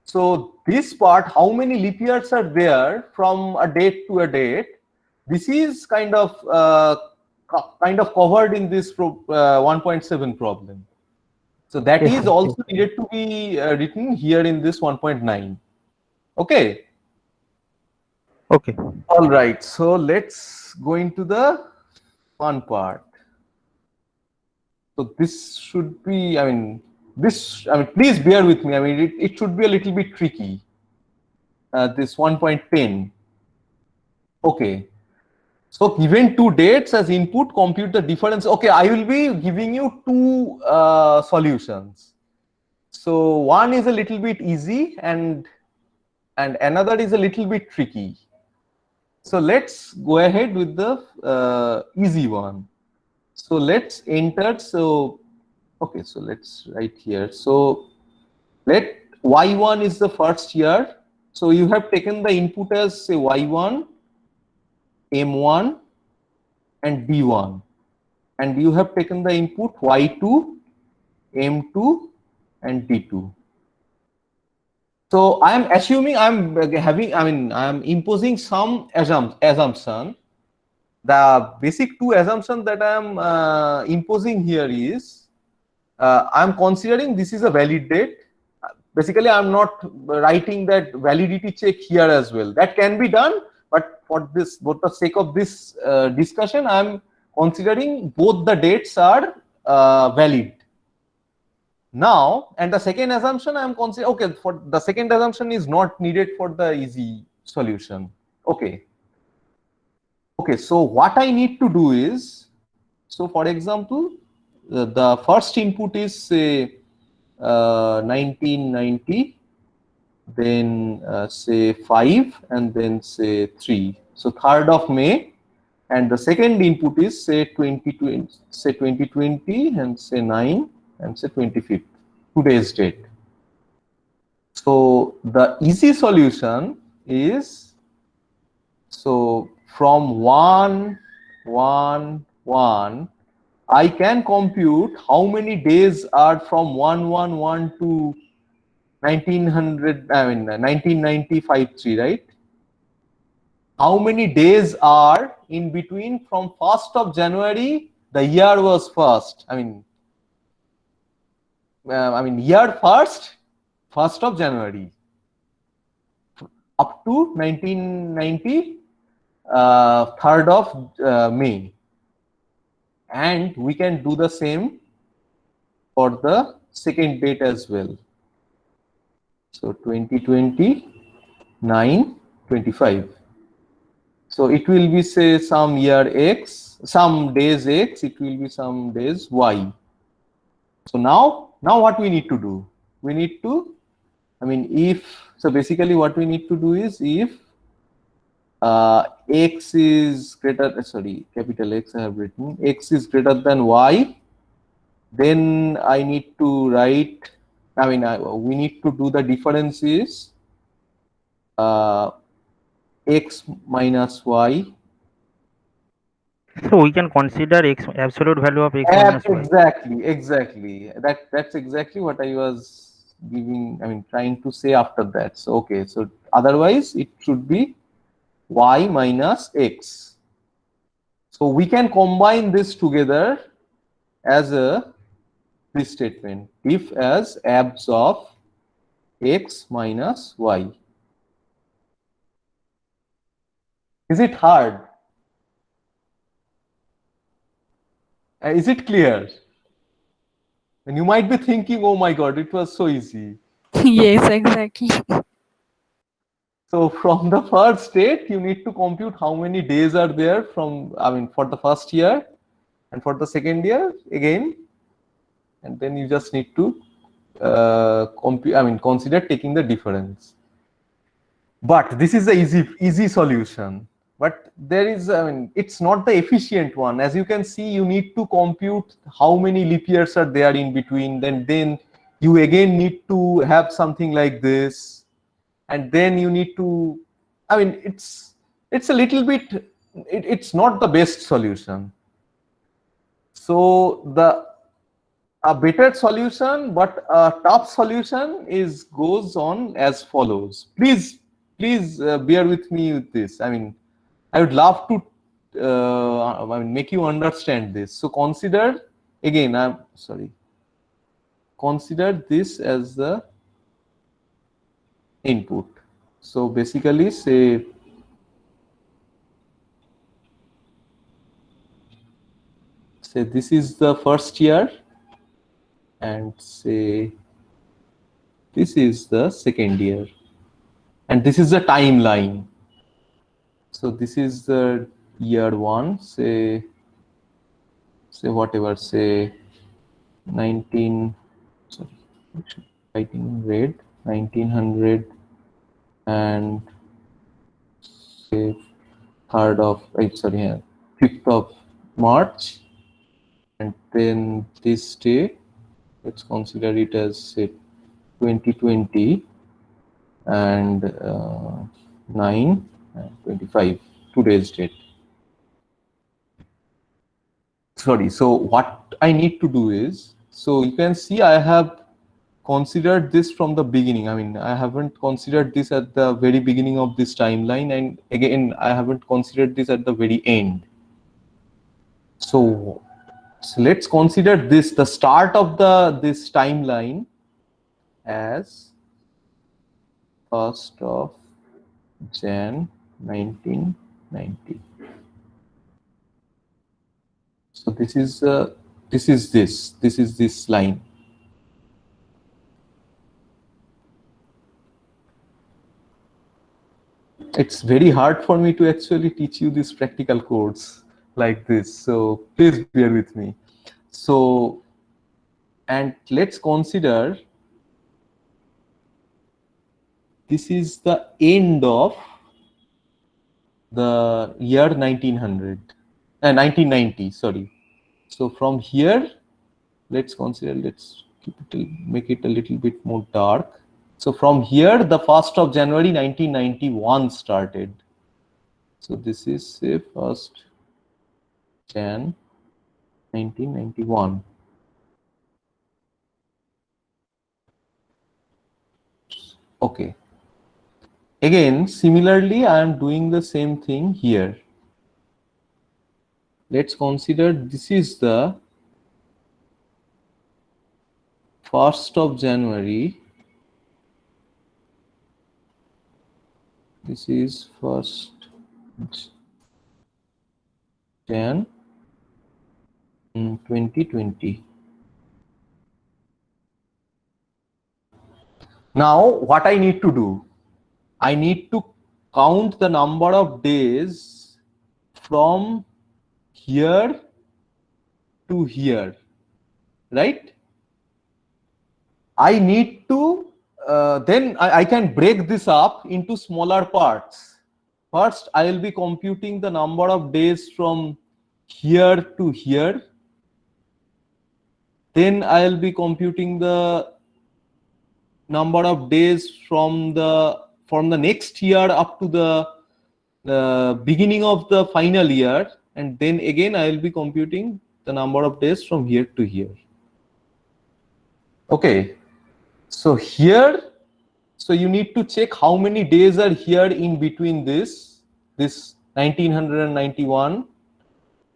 So this part, how many leap years are there from a date to a date, this is kind of covered in this 1.7 problem. So that Yes, is sir. also needed to be written here in this 1.9. Okay. Okay. All right. So let's go into the fun part. So this should be, please bear with me. I mean, it should be a little bit tricky. This 1.10. Okay. So given two dates as input, compute the difference. Okay, I will be giving you two solutions. So one is a little bit easy and another is a little bit tricky. So let's go ahead with the easy one. So let's enter. So okay, so let's write here. So let y1 is the first year. So you have taken the input as say y1, m1 and d1, and you have taken the input y2, m2 and d2. So I am assuming I am imposing some assumption. The basic two assumptions that I am imposing here is I am considering this is a valid date. Basically, I am not writing that validity check here as well. That can be done, but for the sake of this discussion, I am considering both the dates are valid. Now, and the second assumption I am considering, okay, for the second assumption is not needed for the easy solution. Okay. Okay, so what I need to do is, so for example, the first input is say 1990, then say 5, and then say 3. So 3rd of May, and the second input is say 2020, and say 9, and say 25th, today's date. So the easy solution is, so from 1, 1, 1, I can compute how many days are from 111 to 1995 3, right? How many days are in between from 1st of January, the year was first. Year first, 1st of January, up to 1990, 3rd of May. And we can do the same for the second date as well. So 2020, 9, 25. So it will be say some year X, some days X, it will be some days Y. So now what we need to do? We need to, so basically what we need to do is if X is greater, sorry, capital X I have written, X is greater than Y, then I need to write, we need to do the difference is X minus Y. So we can consider x absolute value of x minus y. Exactly. That's exactly what I was trying to say after that. So okay, so otherwise it should be y minus x. So we can combine this together as this statement, if as abs of x minus y. Is it hard? Is it clear? And you might be thinking, oh my god, it was so easy. Yes, exactly. So from the first date, you need to compute how many days are there from, I mean, for the first year, and for the second year again, and then you just need to compute. I mean, consider taking the difference. But this is the easy solution. But there is, I mean, it's not the efficient one. As you can see, you need to compute how many leap years are there in between. Then you again need to have something like this, and then you need to. I mean, it's a little bit. It's not the best solution. So a better solution, but a tough solution is goes on as follows. Please bear with me with this. I mean, I would love to I mean, make you understand this. So consider again. I'm sorry. Consider this as the input. So basically, say this is the first year, and say this is the second year, and this is the timeline. So this is the year one, say whatever, say 19, sorry, writing in red, 1900, and say 3rd of, sorry, 5th of March, and then this day, let's consider it as say 2020, and 9 and 25, today's date. Sorry, so what I need to do is, so you can see I have considered this from the beginning. I mean, I haven't considered this at the very beginning of this timeline, and again, I haven't considered this at the very end. So let's consider this, the start of this timeline, as 1st of Jan 1990. So this is this line. It's very hard for me to actually teach you this practical codes like this, so please bear with me. So, and let's consider this is the end of the year 1990, sorry. So from here, let's consider, let's make it a little bit more dark. So from here, the 1st of January 1991 started. So this is say 1st Jan 1991. Okay. Again, similarly, I am doing the same thing here. Let's consider this is the 1st of January. This is 1st Jan 2020. Now, what I need to do? I need to count the number of days from here to here, right? I need to, then I can break this up into smaller parts. First, I will be computing the number of days from here to here. Then I will be computing the number of days from the next year up to the beginning of the final year, and then again I will be computing the number of days from here to here. Okay, so here, so you need to check how many days are here in between this 1991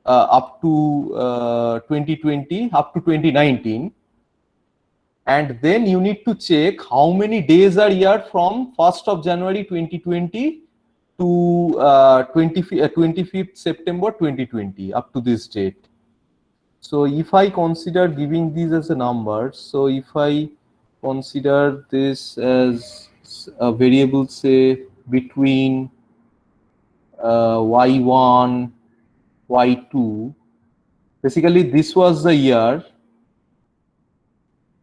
up to 2020 up to 2019. And then you need to check how many days are here from 1st of January 2020 to 25th September 2020 up to this date. So if I consider giving these as a number, so if I consider this as a variable, say between y1, y2. Basically, this was the year.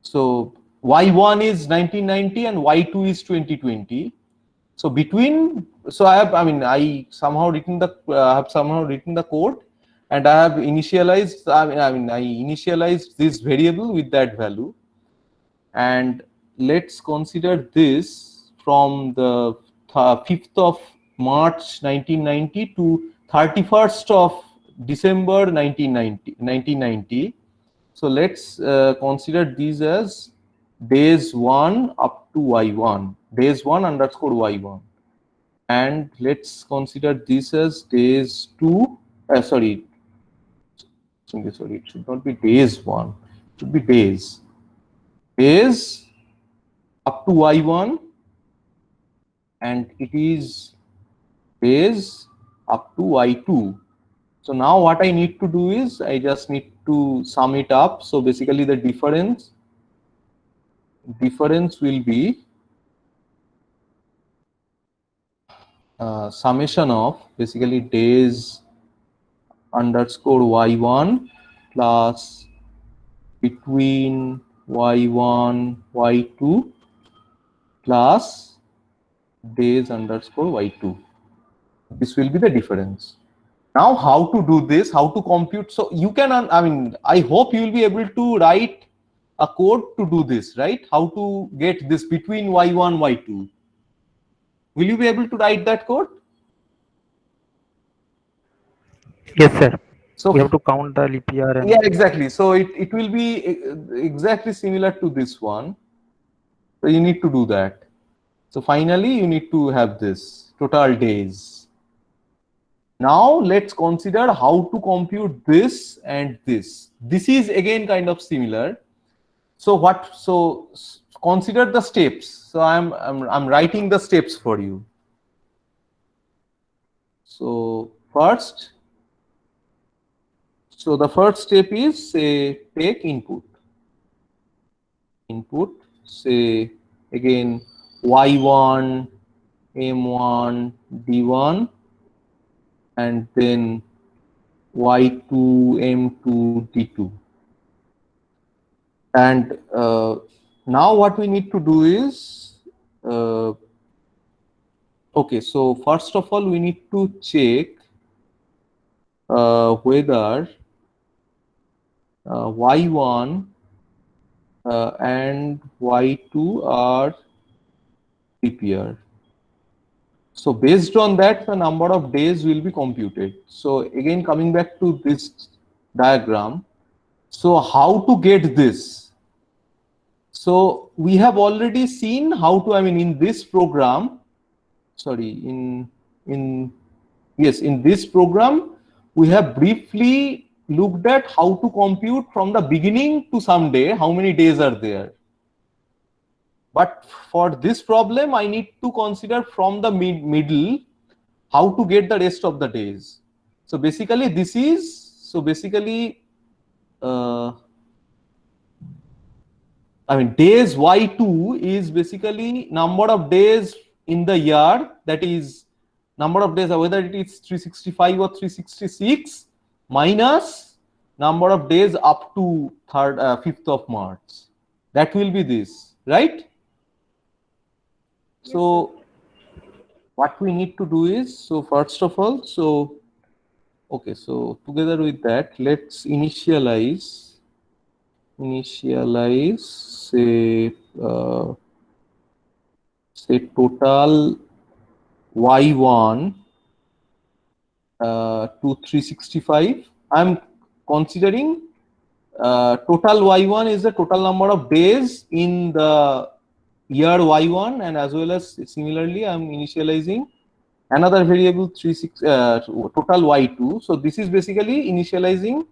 So y1 is 1990 and y2 is 2020. So between, so I somehow written the code, and I have initialized. I initialized this variable with that value, and let's consider this from the 5th of March 1990 to 31st of December 1990. So let's consider these as days 1 up to y1, days 1 underscore y1, and let's consider this as days 2. Sorry, it should not be days 1. It should be days up to y1, and it is days up to y2. So now what I need to do is I just need to sum it up. So basically the difference will be summation of basically days underscore y1 plus between y1 y2 plus days underscore y2. This will be the difference. Now how to do this, how to compute? So you can, I hope you will be able to write a code to do this, right? How to get this between y1 y2. Will you be able to write that code? Yes, sir. So We have to count the leap year. And yeah, exactly. So it will be exactly similar to this one. So you need to do that. So finally you need to have this total days. Now let's consider how to compute this and this. This is again kind of similar. So consider the steps. So I'm writing the steps for you. So the first step is, say, take input, say again y1, m1, d1, and then y2, m2, d2. And now what we need to do is, okay, so first of all we need to check whether y1 and y2 are leap year. So based on that, the number of days will be computed. So again, coming back to this diagram, so how to get this? So we have already seen how to, in this program, in this program, we have briefly looked at how to compute from the beginning to some day, how many days are there. But for this problem, I need to consider from the middle how to get the rest of the days. So basically this is, days y2 is basically number of days in the year, that is number of days, whether it is 365 or 366 minus number of days up to 5th of March. That will be this, right? Yes, so what we need to do is, so first of all, so together with that, let's initialize say total y1 to 365. I'm considering total y1 is the total number of days in the year y1, and as well as similarly I'm initializing another variable total y2. So this is basically initializing,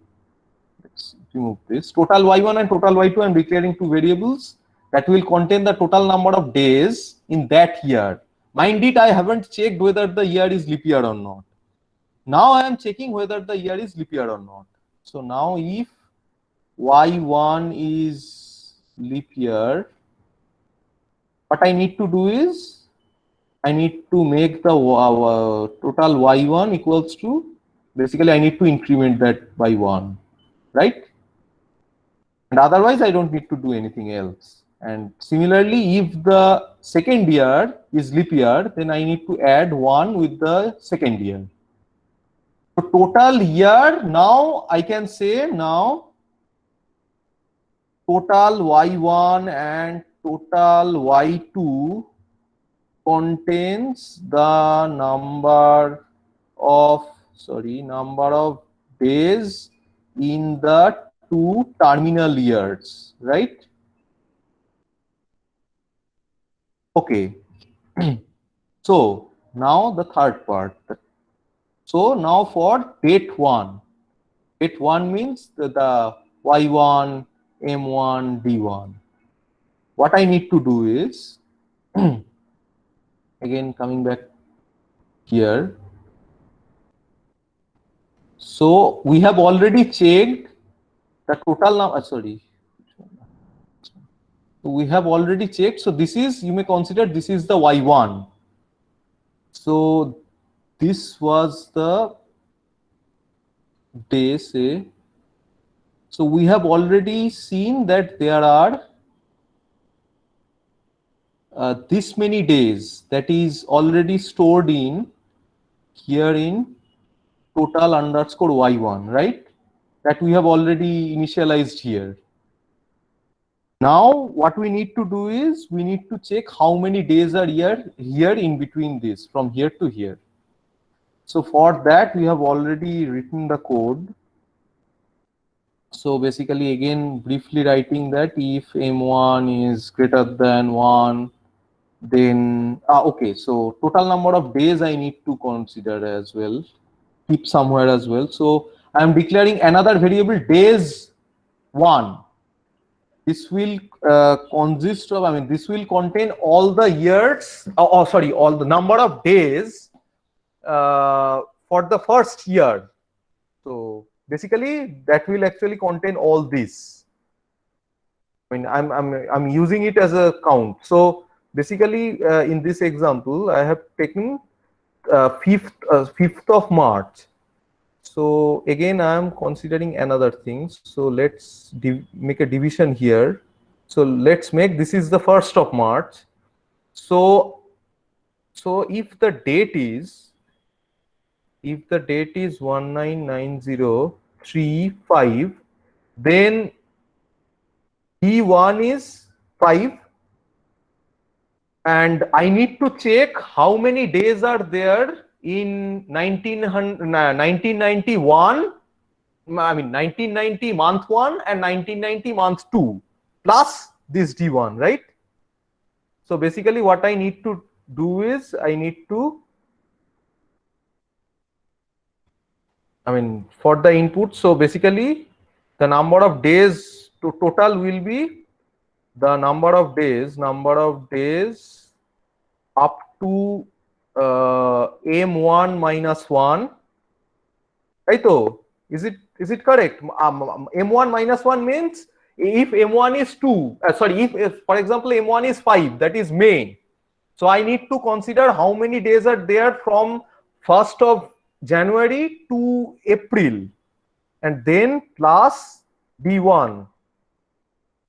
let's remove this, total y1 and total y2. I'm declaring two variables that will contain the total number of days in that year. Mind it, I haven't checked whether the year is leap year or not. Now I am checking whether the year is leap year or not. So now if y1 is leap year, what I need to do is I need to make the total y1 equals to, basically I need to increment that by 1, right? And otherwise I don't need to do anything else. And similarly, if the second year is leap year, then I need to add 1 with the second year. So total year, now I can say now total y1 and total y2 contains the number of days in the 2 terminal years, right? Okay. So now the third part. So now for date 1. Date 1 means the y1, m1, d1. What I need to do is, again coming back here. So we have already checked the total number, we have already checked. So this is, you may consider this is the y1. So this was the day, say. So we have already seen that there are this many days that is already stored in here in total underscore y1, right? That we have already initialized here. Now what we need to do is we need to check how many days are here in between this, from here to here. So for that we have already written the code. So basically again briefly writing that if m1 is greater than 1, then okay, so total number of days I need to consider as well, keep somewhere as well. So I am declaring another variable days 1. This will consist of, this will contain all the years, all the number of days for the first year. So basically that will actually contain all this. I'm using it as a count. So basically in this example I have taken 5th of March. So again I am considering another thing. So let's make a division here. So let's make, this is the 1st of March. So if the date is 199035, then D1 is 5, and I need to check how many days are there in 1991, 1990 month 1 and 1990 month 2 plus this D1, right? So basically what I need to do is I need to, for the input, so basically the number of days to total will be the number of days up to m1 minus 1, right? So is it correct? M1 minus 1 means if m1 is 2, if for example m1 is 5, that is May. So I need to consider how many days are there from 1st of January to April, and then plus D1,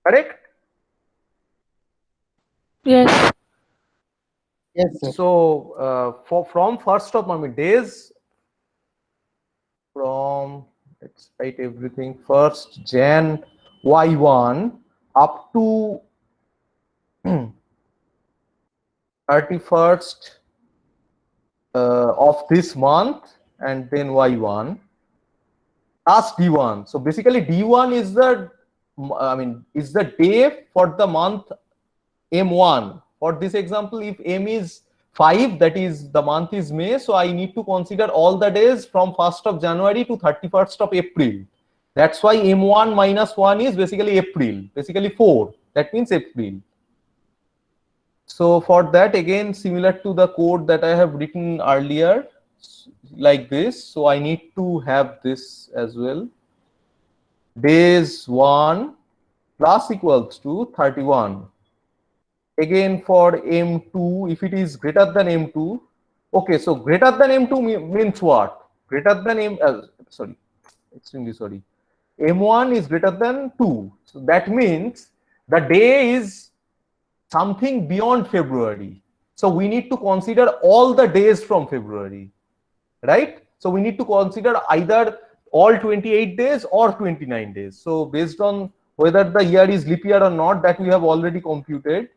correct? Yes. Yes, sir. So from 1st of days from, let's write everything, 1st Jan y1 up to 31st of this month, and then y1 plus d1. So basically d1 is the is the day for the month m1. For this example, if m is 5, that is the month is May, so I need to consider all the days from 1st of January to 31st of April. That's why m1 minus 1 is basically April, basically 4. That means April. So for that, again, similar to the code that I have written earlier, like this. So I need to have this as well. Days 1 plus equals to 31. again for M2, if it is greater than M2, okay, so greater than M2 means what? Greater than extremely sorry. M1 is greater than 2. So that means the day is something beyond February. So we need to consider all the days from February, right? So we need to consider either all 28 days or 29 days. So based on whether the year is leap year or not, that we have already computed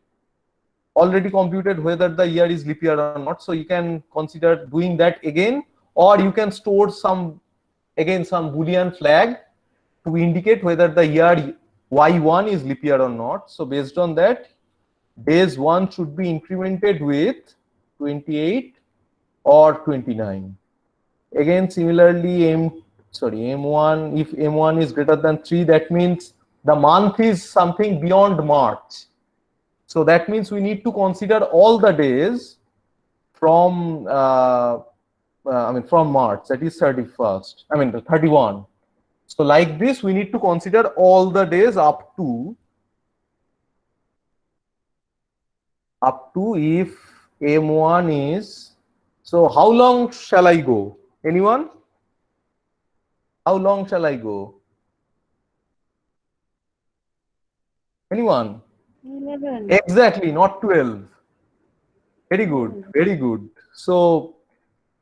whether the year is leap year or not. So you can consider doing that again, or you can store some Boolean flag to indicate whether the year Y1 is leap year or not. So based on that, days 1 should be incremented with 28 or 29. Again, similarly, M1, if M1 is greater than 3, that means the month is something beyond March. So that means we need to consider all the days from from March, that is 31. So like this, we need to consider all the days up to if M1 is, so how long shall I go? Anyone? How long shall I go? Anyone? 11. Exactly, not 12. Very good, very good. So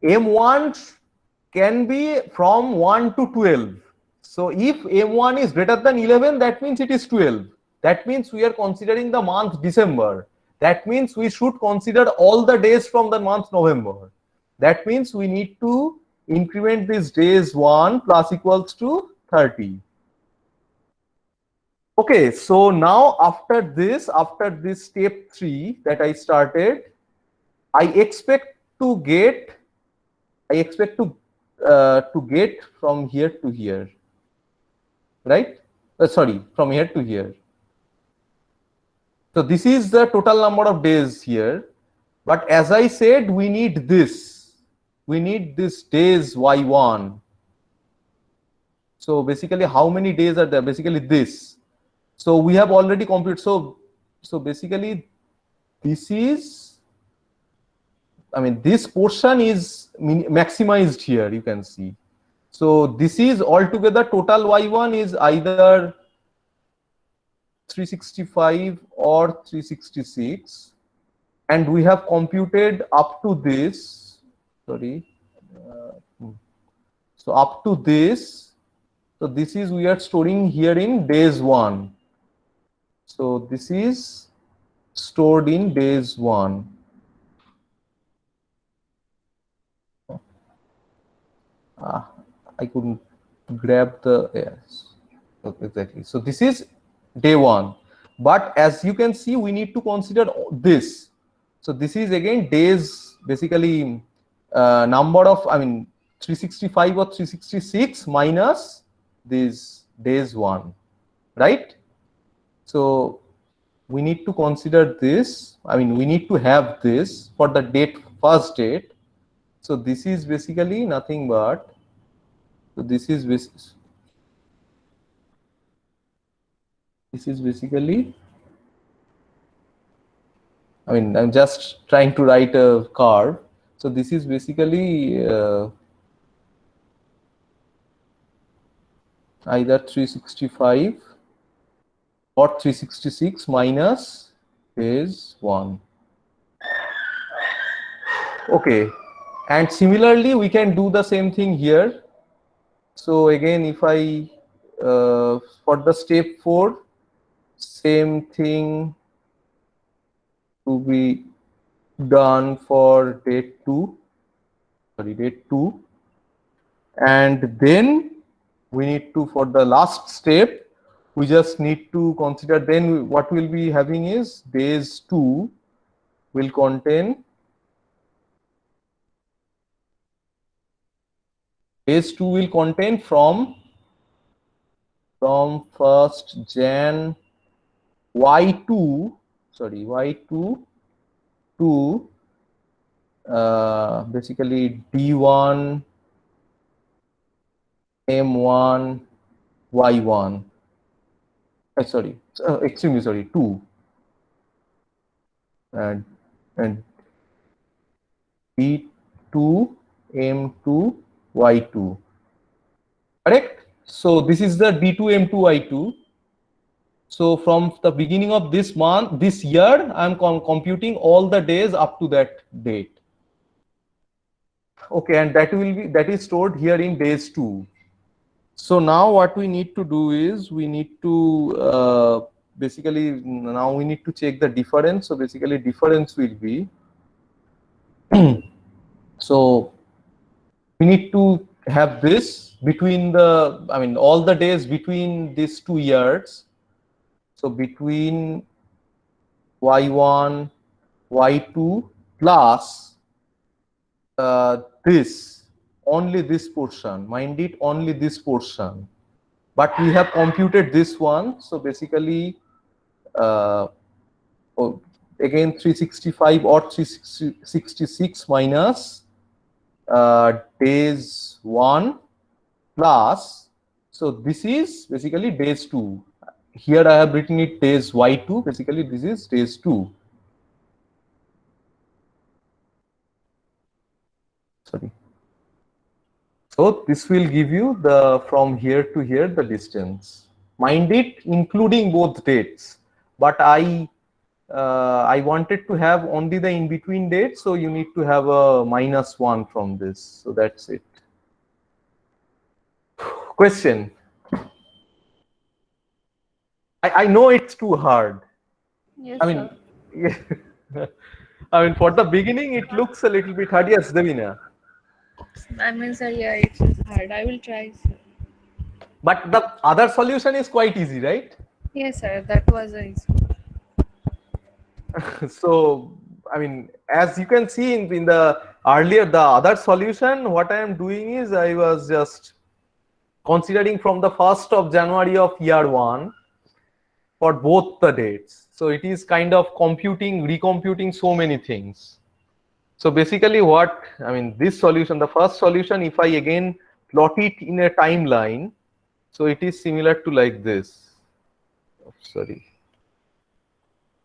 M1 can be from 1 to 12. So if M1 is greater than 11, that means it is 12. That means we are considering the month December. That means we should consider all the days from the month November. That means we need to increment this days 1 plus equals to 30. Okay, so now after this step 3 that I started, I expect to get from here to here, right? Sorry, from here to here. So this is the total number of days here. But as I said, we need this. We need this days Y1. So basically, how many days are there? Basically this. So we have already computed. So basically, this is, this portion is maximized here, you can see. So this is altogether total Y1 is either 365 or 366, and we have computed up to this, so up to this, so this is we are storing here in days 1. So this is stored in days 1. I couldn't grab the, yes, exactly. So this is day 1, but as you can see, we need to consider this. So this is again days, basically number of, 365 or 366 minus this days 1, right? So we need to consider this. We need to have this for the first date. So this is basically nothing but, so this is basically, I'm just trying to write a curve. So this is basically either 365 or 366 minus days 1. Okay, and similarly we can do the same thing here. So again, if I for the step 4, same thing to be done for date 2, and then we need to, for the last step, we just need to consider, then what we'll be having is days 2 will contain, from 1st Jan Y2 to basically D1 M1 Y1. Extremely sorry, 2. and D2 M2 Y2. Correct? So this is the D2 M2 Y2. So from the beginning of this month, this year, I am computing all the days up to that date. Okay, and that is stored here in days 2. So now what we need to do is we need to basically now we need to check the difference. So basically difference will be so we need to have this between the, I mean, all the days between these 2 years. So between Y1, Y2 plus this, only this portion, mind it, only this portion. But we have computed this one. So basically, again 365 or 366 minus days 1 plus, so this is basically days 2. Here I have written it days Y2, basically this is days 2. Sorry. So this will give you the from here to here the distance. Mind it, including both dates. But I wanted to have only the in between dates, so you need to have a -1 from this. So that's it. Question. I know it's too hard. Yes, I mean, yeah. I mean, for the beginning, it looks a little bit hard. Yes, Davina. I mean, sir, yeah, it's hard. I will try, sir. But the other solution is quite easy, right? Yes, sir, that was easy. So, I mean, as you can see in the earlier, the other solution, what I am doing is I was just considering from the 1st of January of year 1 for both the dates. So it is kind of computing, recomputing so many things. So basically what, I mean, this solution, the first solution, if I again plot it in a timeline, so it is similar to like this. Oh, sorry.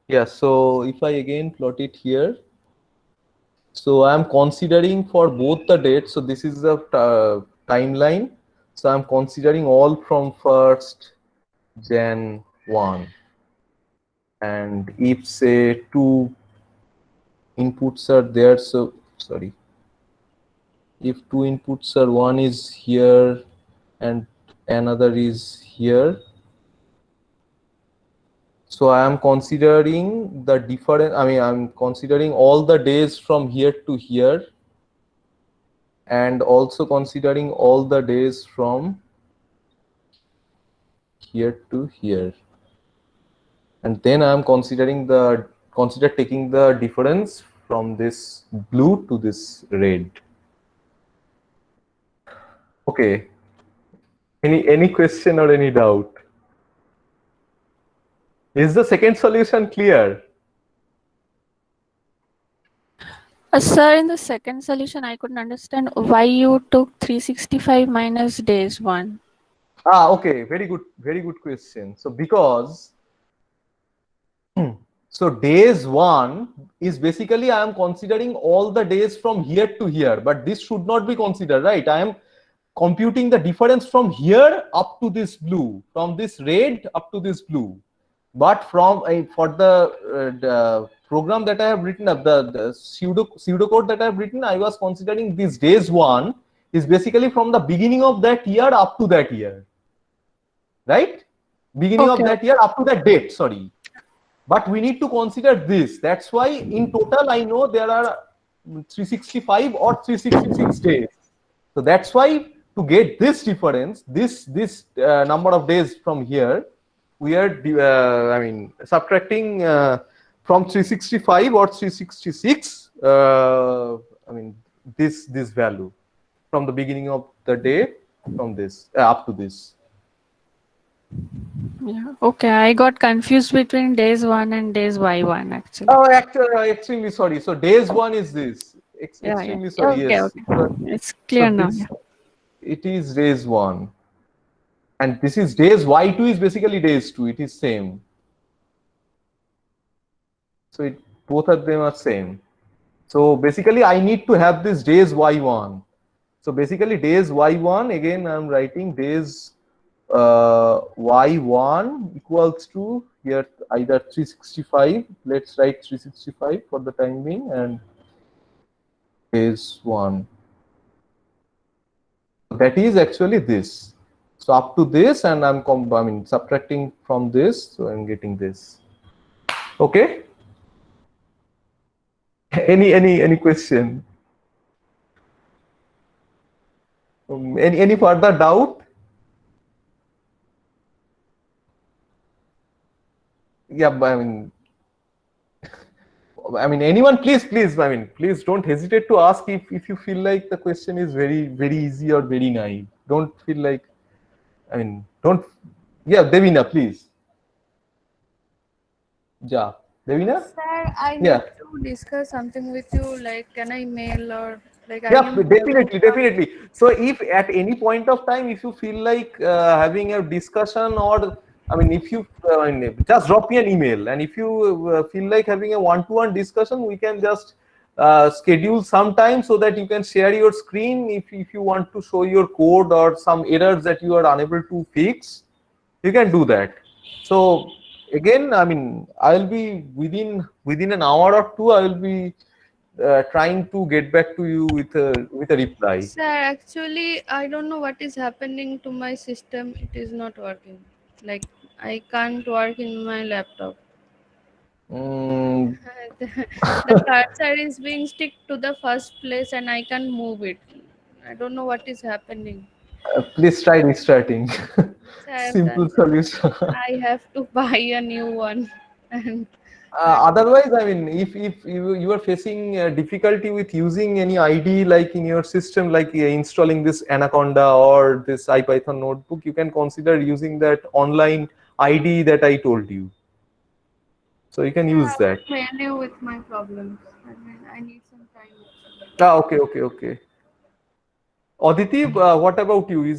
Yeah, so if I again plot it here, so I am considering for both the dates. So this is the timeline. So I'm considering all from 1st Jan 1. And if say 2 inputs are there, so sorry, if 2 inputs are, one is here and another is here, so I am considering the different, I mean, I'm considering all the days from here to here and also considering all the days from here to here, and then I am considering taking the difference from this blue to this red. Okay. Any question or any doubt? Is the second solution clear? Sir, in the second solution, I couldn't understand why you took 365 minus days 1. Okay, very good question. So because so days 1 is basically I am considering all the days from here to here, but this should not be considered, right? I am computing the difference from here up to this blue, from this red up to this blue. But from for the program that I have written up, the pseudocode that I have written, I was considering this days 1 is basically from the beginning of that year up to that year, right? Beginning of that year up to that date, sorry. But we need to consider this. That's why in total I know there are 365 or 366 days. So that's why to get this difference, this number of days from here, we are I mean subtracting from 365 or 366. I mean this value from the beginning of the day from this up to this. Yeah. Okay, I got confused between days 1 and days Y1 actually. Oh, actually, extremely sorry. So days 1 is this. Extremely sorry. Okay, yes. okay. It's clear now. This, it is days 1, and this is days Y2 is basically days 2. It is same. So both of them are same. So basically I need to have this days y1. So basically days y1, again I'm writing days y1 equals to here either 365. Let's write 365 for the time being, and days 1. That is actually this. So up to this, and I'm subtracting from this, so I'm getting this. Okay. Any question? Any further doubt? Yeah, anyone, please, please don't hesitate to ask if you feel like the question is very easy or very naive. Don't feel like, don't. Yeah, Devina, please. Yeah, Devina. Sir, I Yeah. need to discuss something with you. Like, can I mail or like? Yeah, definitely. So if at any point of time, if you feel like having a discussion, or if you just drop me an email, and if you feel like having a one-to-one discussion, we can just schedule some time so that you can share your screen if you want to show your code or some errors that you are unable to fix. You can do that. So again, I'll be within an hour or two. I will be trying to get back to you with a reply. Sir, actually, I don't know what is happening to my system. It is not working. Like, I can't work in my laptop. The cursor is being stick to the first place, and I can't move it. I don't know what is happening. Please try restarting. Sir, Simple solution. I have to buy a new one. And Otherwise, if you are facing difficulty with using any IDE like in your system, like installing this Anaconda or this IPython notebook, you can consider using that online IDE that I told you. So you can use that. I will mail you with my problems. I need some time. Okay. Aditi, what about you?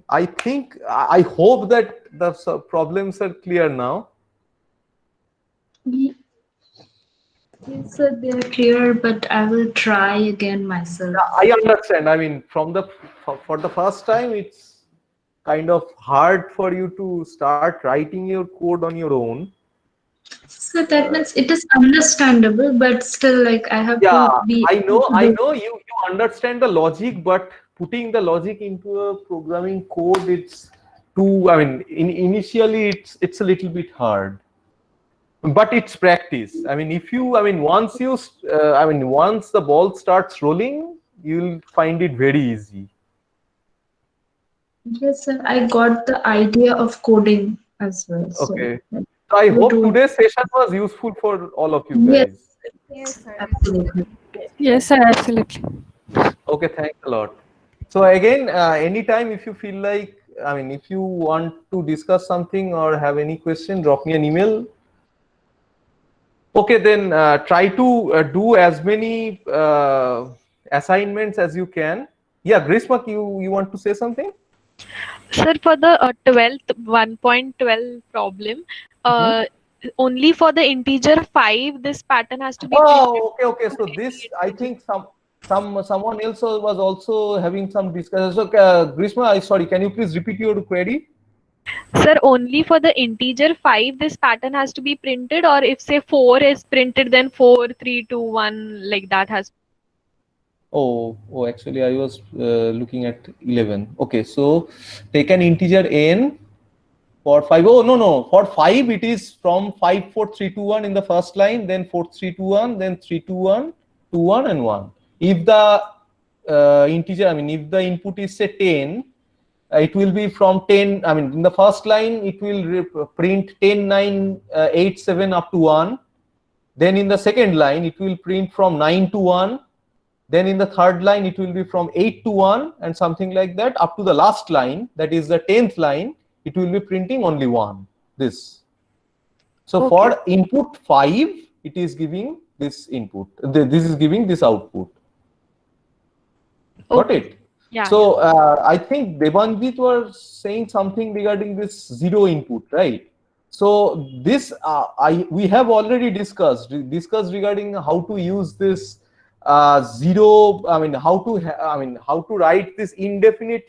I hope that the problems are clear now. Yes, sir, they are clear, but I will try again myself. I understand. For the first time, it's kind of hard for you to start writing your code on your own. So that means it is understandable, but still, like, I have to be. I know you understand the logic, but putting the logic into a programming code, it's too. Initially, it's a little bit hard. But it's practice. If you, once the ball starts rolling, you'll find it very easy. Yes, sir. I got the idea of coding as well. Okay. So I hope today's session was useful for all of you guys. Yes, sir. Absolutely. Yes, sir, absolutely. Okay, thanks a lot. So again, anytime if you feel like, if you want to discuss something or have any question, drop me an email. Okay, then try to do as many assignments as you can. Yeah, Grishma, you want to say something? Sir, for the 1.12 problem, only for the integer 5, this pattern has to be. Oh, okay. So this, I think someone else was also having some discussion. So Grishma, sorry, can you please repeat your query? Sir, only for the integer 5, this pattern has to be printed, or if say 4 is printed, then 4, 3, 2, 1, like that has. Oh, actually I was looking at 11. Okay, so take an integer n for 5. Oh, no. For 5, it is from 5, 4, 3, 2, 1 in the first line, then 4, 3, 2, 1, then 3, 2, 1, 2, 1, and 1. If the integer, if the input is say 10, it will be from 10. In the first line, it will print 10, 9, 8, 7 up to 1. Then in the second line, it will print from 9 to 1. Then in the third line, it will be from 8 to 1 and something like that up to the last line, that is the 10th line, it will be printing only 1. This. So for input 5, it is giving this input. This is giving this output. Got it? Yeah. So I think Debanjit was saying something regarding this 0 input, right? So this we have already discussed regarding how to use this zero. I mean how to write this indefinite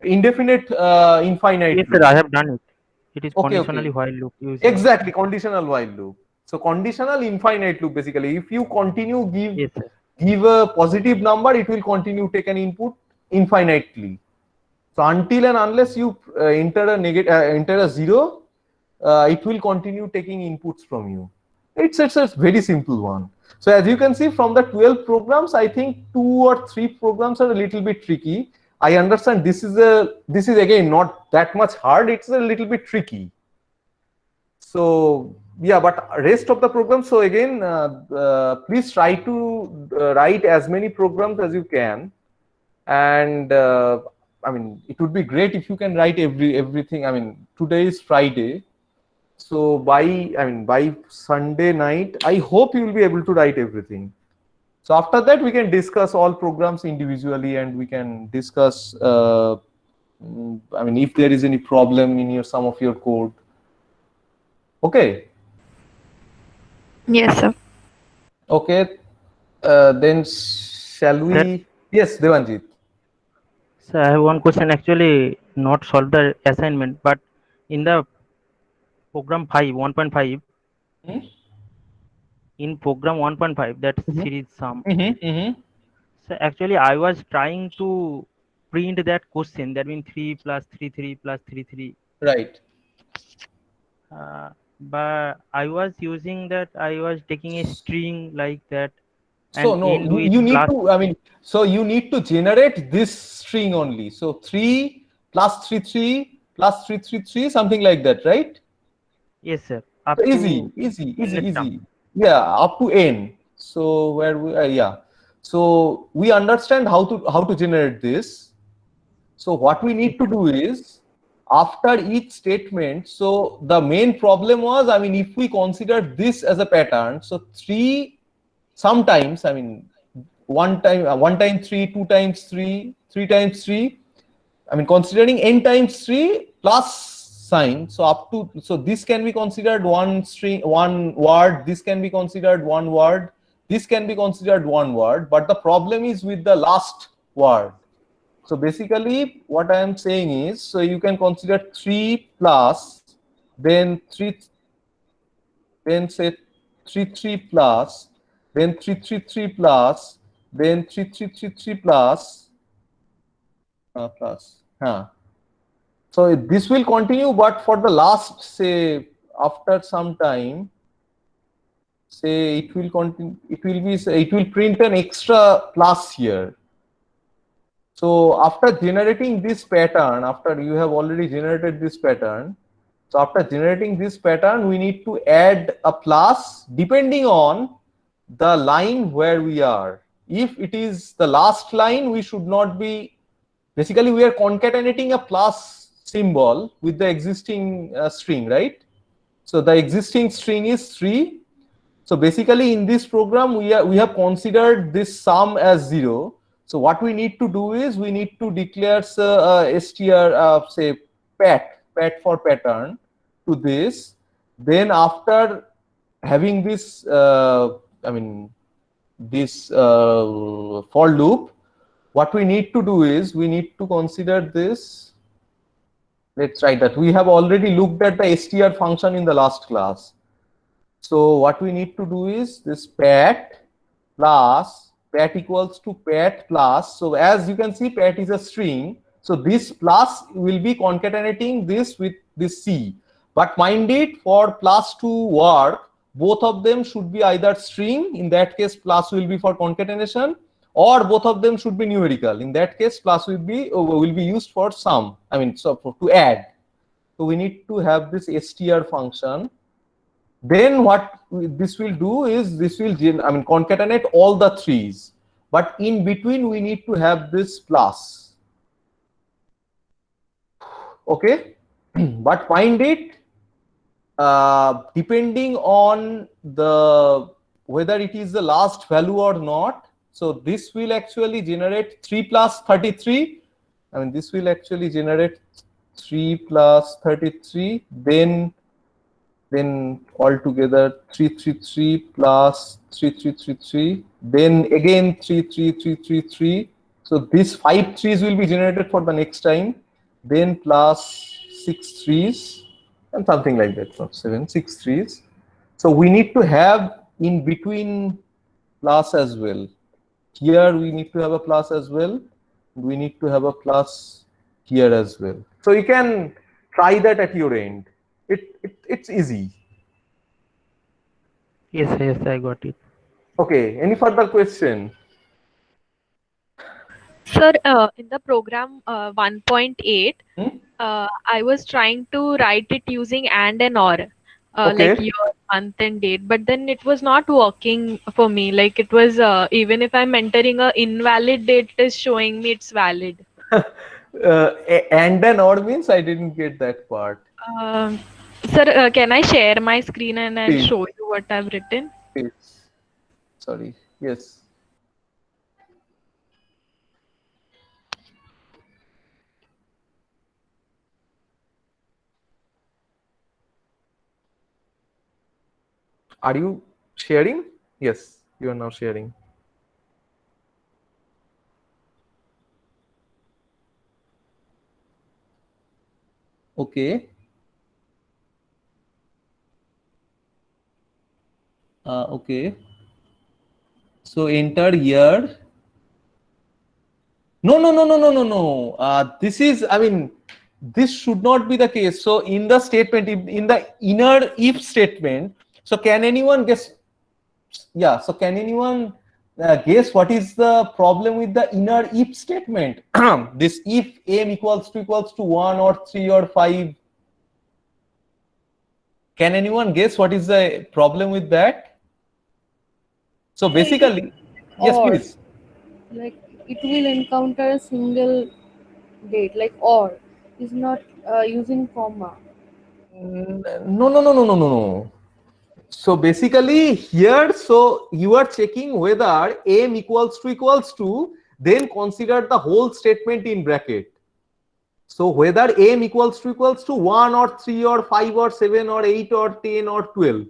infinite Yes, sir, loop. I have done it. It is Okay, conditionally okay. while loop using. Exactly, conditional while loop. So conditional infinite loop basically. If you continue Yes, sir. give a positive number, it will continue take an input infinitely. So until and unless you enter a zero, it will continue taking inputs from you. It's a very simple one. So as you can see from the 12 programs, I think 2 or 3 programs are a little bit tricky. I understand this is again not that much hard. It's a little bit tricky. So yeah, but rest of the program. So again, please try to write as many programs as you can, and I mean it would be great if you can write everything. I mean today is Friday, so by Sunday night, I hope you will be able to write everything. So after that, we can discuss all programs individually, and we can discuss. I mean, if there is any problem in some of your code. Okay. Yes, sir. Okay. Then shall we? Sir? Yes, Devanjit. So I have one question. Actually, not solve the assignment, but in the program 1.5, in program 1.5, that series sum. So actually, I was trying to print that question. That means 3 plus 3 3 plus 3 3. Right. But I was using that. I was taking a string like that. So And no, end with you need plus. to. I mean, so you need to generate this string only. So 3 plus 3 3 plus 3 3 3, something like that, right? Yes, sir. Up So to easy. Yeah, up to n. So where we yeah. So we understand how to generate this. So what we need to do is after each statement. So the main problem was, I mean, if we consider this as a pattern, so 3 sometimes, I mean, one time 3, 2 times 3, 3 times 3. I mean, considering n times 3 plus sign, so up to, so this can be considered one string, one word, this can be considered one word, this can be considered one word, but the problem is with the last word. So basically what I am saying is, so you can consider 3 plus, then 3, then say 3 3 plus, then 3 3 3 plus, then 3 3 3 3 plus, so this will continue, but for the last, say after some time, say it will continue, it will print an extra plus here. So after generating this pattern, after you have already generated this pattern, so after generating this pattern, we need to add a plus depending on the line where we are. If it is the last line, we should not be, basically we are concatenating a plus symbol with the existing string, right? So the existing string is 3. So basically in this program, we have considered this sum as 0. So what we need to do is we need to declare str, say pat for pattern to this. Then after having this, I mean, this for loop, what we need to do is we need to consider this. Let's write that. We have already looked at the str function in the last class. So what we need to do is this pat plus pat equals to pat plus. So as you can see, pat is a string. So this plus will be concatenating this with this C. But mind it, for plus to work, both of them should be either string. In that case, plus will be for concatenation, or both of them should be numerical. In that case, plus will be used for sum. I mean, so to add. So we need to have this str function. Then what this will do is this will, I mean, concatenate all the 3's, but in between we need to have this plus. Okay, but mind it, depending on the whether it is the last value or not. So this will actually generate 3 plus 33. I mean, this will actually generate 3 plus 33. Then then altogether 333 plus 3333, then again 33333. So these 5 threes will be generated for the next time, then plus 6 threes and something like that, not 7, 6 threes. So we need to have in between plus as well. Here we need to have a plus as well. We need to have a plus here as well. So you can try that at your end. It's easy. Yes, I got it. Okay, any further question? Sir, in the program 1.8, I was trying to write it using and or, Okay. like year, month, and date, but then it was not working for me. Like it was, even if I'm entering a invalid date, it is showing me it's valid. And then or means I didn't get that part. Sir, can I share my screen and I'll Please. show you what I've written? Yes. Sorry. Yes. Are you sharing? Yes, you are now sharing. Okay. Okay. So enter year. No. This is, I mean, this should not be the case. So in the statement, in the inner if statement, so can anyone guess? Yeah. So can anyone guess what is the problem with the inner if statement? This if m equals to 1 or 3 or 5. Can anyone guess what is the problem with that? So basically, yes, Or please. like it will encounter a single date, like or is not using comma. No. So basically here, so you are checking whether m equals to, then consider the whole statement in bracket. So whether m equals to 1 or 3 or 5 or 7 or 8 or 10 or 12.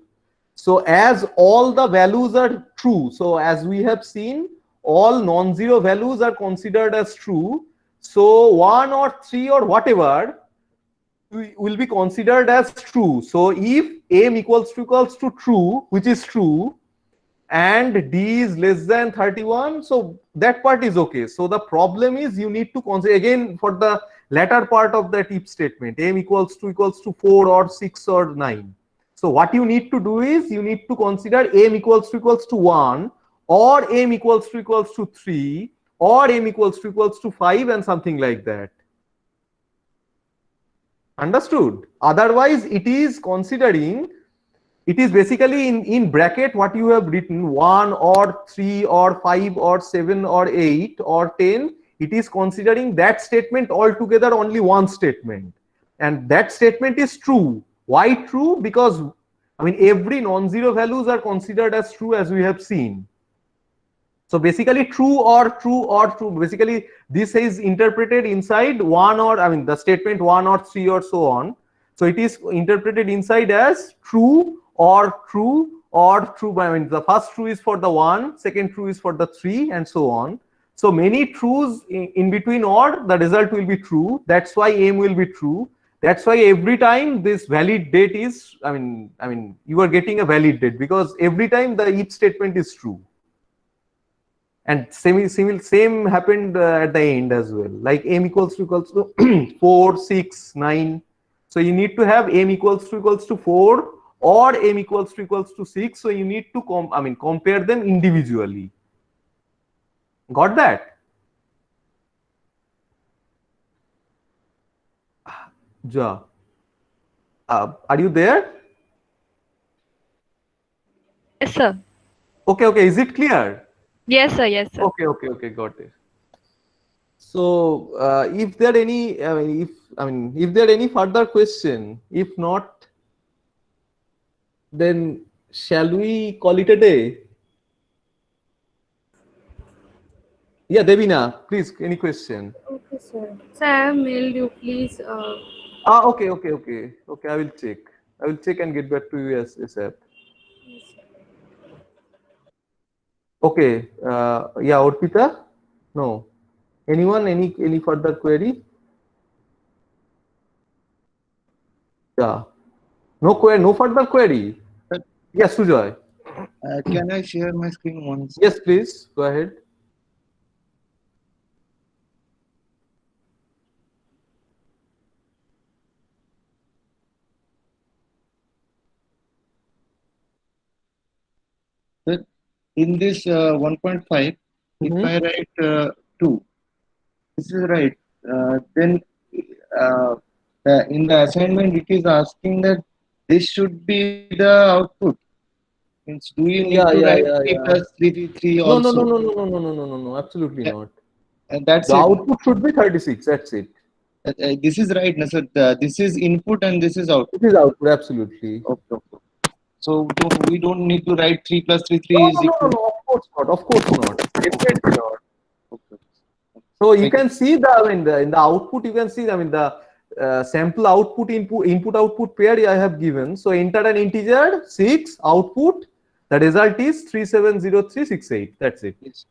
So as all the values are true, so as we have seen, all non-zero values are considered as true. So 1 or 3 or whatever will be considered as true. So if m equals to true, which is true, and d is less than 31, so that part is okay. So the problem is you need to consider again for the latter part of that if statement, m equals to 4 or 6 or 9. So what you need to do is you need to consider m equals to 1 or m equals to 3 or m equals to 5 and something like that. Understood? Otherwise it is considering, it is basically in bracket what you have written 1 or 3 or 5 or 7 or 8 or 10. It is considering that statement altogether only one statement, and that statement is true. Why true? Because I mean every non-zero values are considered as true, as we have seen. So basically true or true. Basically this is interpreted inside one or, I mean the statement 1 or 3 or so on. So it is interpreted inside as true or true or true. I mean the first true is for the 1, second true is for the 3 and so on. So many trues in between or the result will be true. That's why m will be true. That's why every time this valid date is, I mean you are getting a valid date because every time the if statement is true. And same happened at the end as well, like m equals to 4, 6, 9. So you need to have m equals to 4 or m equals to 6. So you need to compare them individually. Got that? Ja. Are you there? Yes, sir. Okay. Is it clear? Yes, sir. Yes, sir. Okay. Got it. So if there are any, if there are any further question, if not, then shall we call it a day? Yeah, Devina, please, any question? Okay, sir. Sir, I have mailed you. Please. Okay. I will check. I will check and get back to you as ASAP. Okay. Yeah, Orpita? No. Anyone? Any further query? Yeah. No query. No further query. Yes, Sujoy. Can I share my screen once? Yes, please. Go ahead. Sir, in this 1.5, if Mhm. I write 2, this is right. Then uh, in the assignment, it is asking that this should be the output. Means, do you need Yeah, to yeah, write yeah, 3 yeah. plus 3 No, no, also? no, no, no, no, no, no, no, no. Absolutely Yeah. not. And that's The it. output should be 36. That's it. This is right, no, sir. This is input and this is output. It is output. Absolutely. Okay, okay. So we don't need to write 3 plus 3 No, is no, no, no, equal. no. Of course not. Of course not. Definitely not. Okay. So you Thank you. can see the, I mean, in the output, you can see, I mean, the sample output input output pair I have given. So enter an integer 6 output. The result is 370368. That's it. Yes.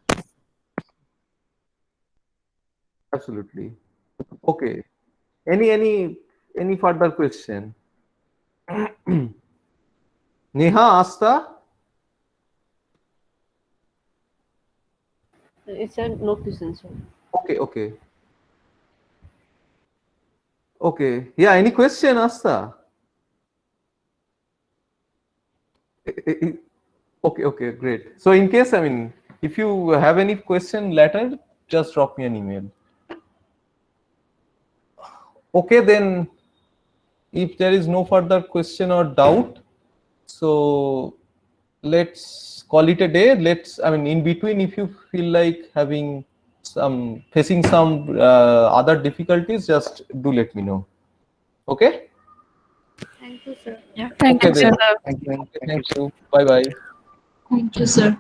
Absolutely. Okay. Any further question? Neha, Asta? It's a no question, sir. Okay, okay. Okay. Yeah, any question, Asta? Okay, okay, great. So in case, I mean, if you have any question later, just drop me an email. Okay, then if there is no further question or doubt, so let's call it a day. Let's, I mean, in between, if you feel like having facing some other difficulties, just do let me know. Okay? Thank you, sir. Yeah, thank Okay, you, then. sir. Thank you. Okay, thank you. Bye bye. Thank you, sir.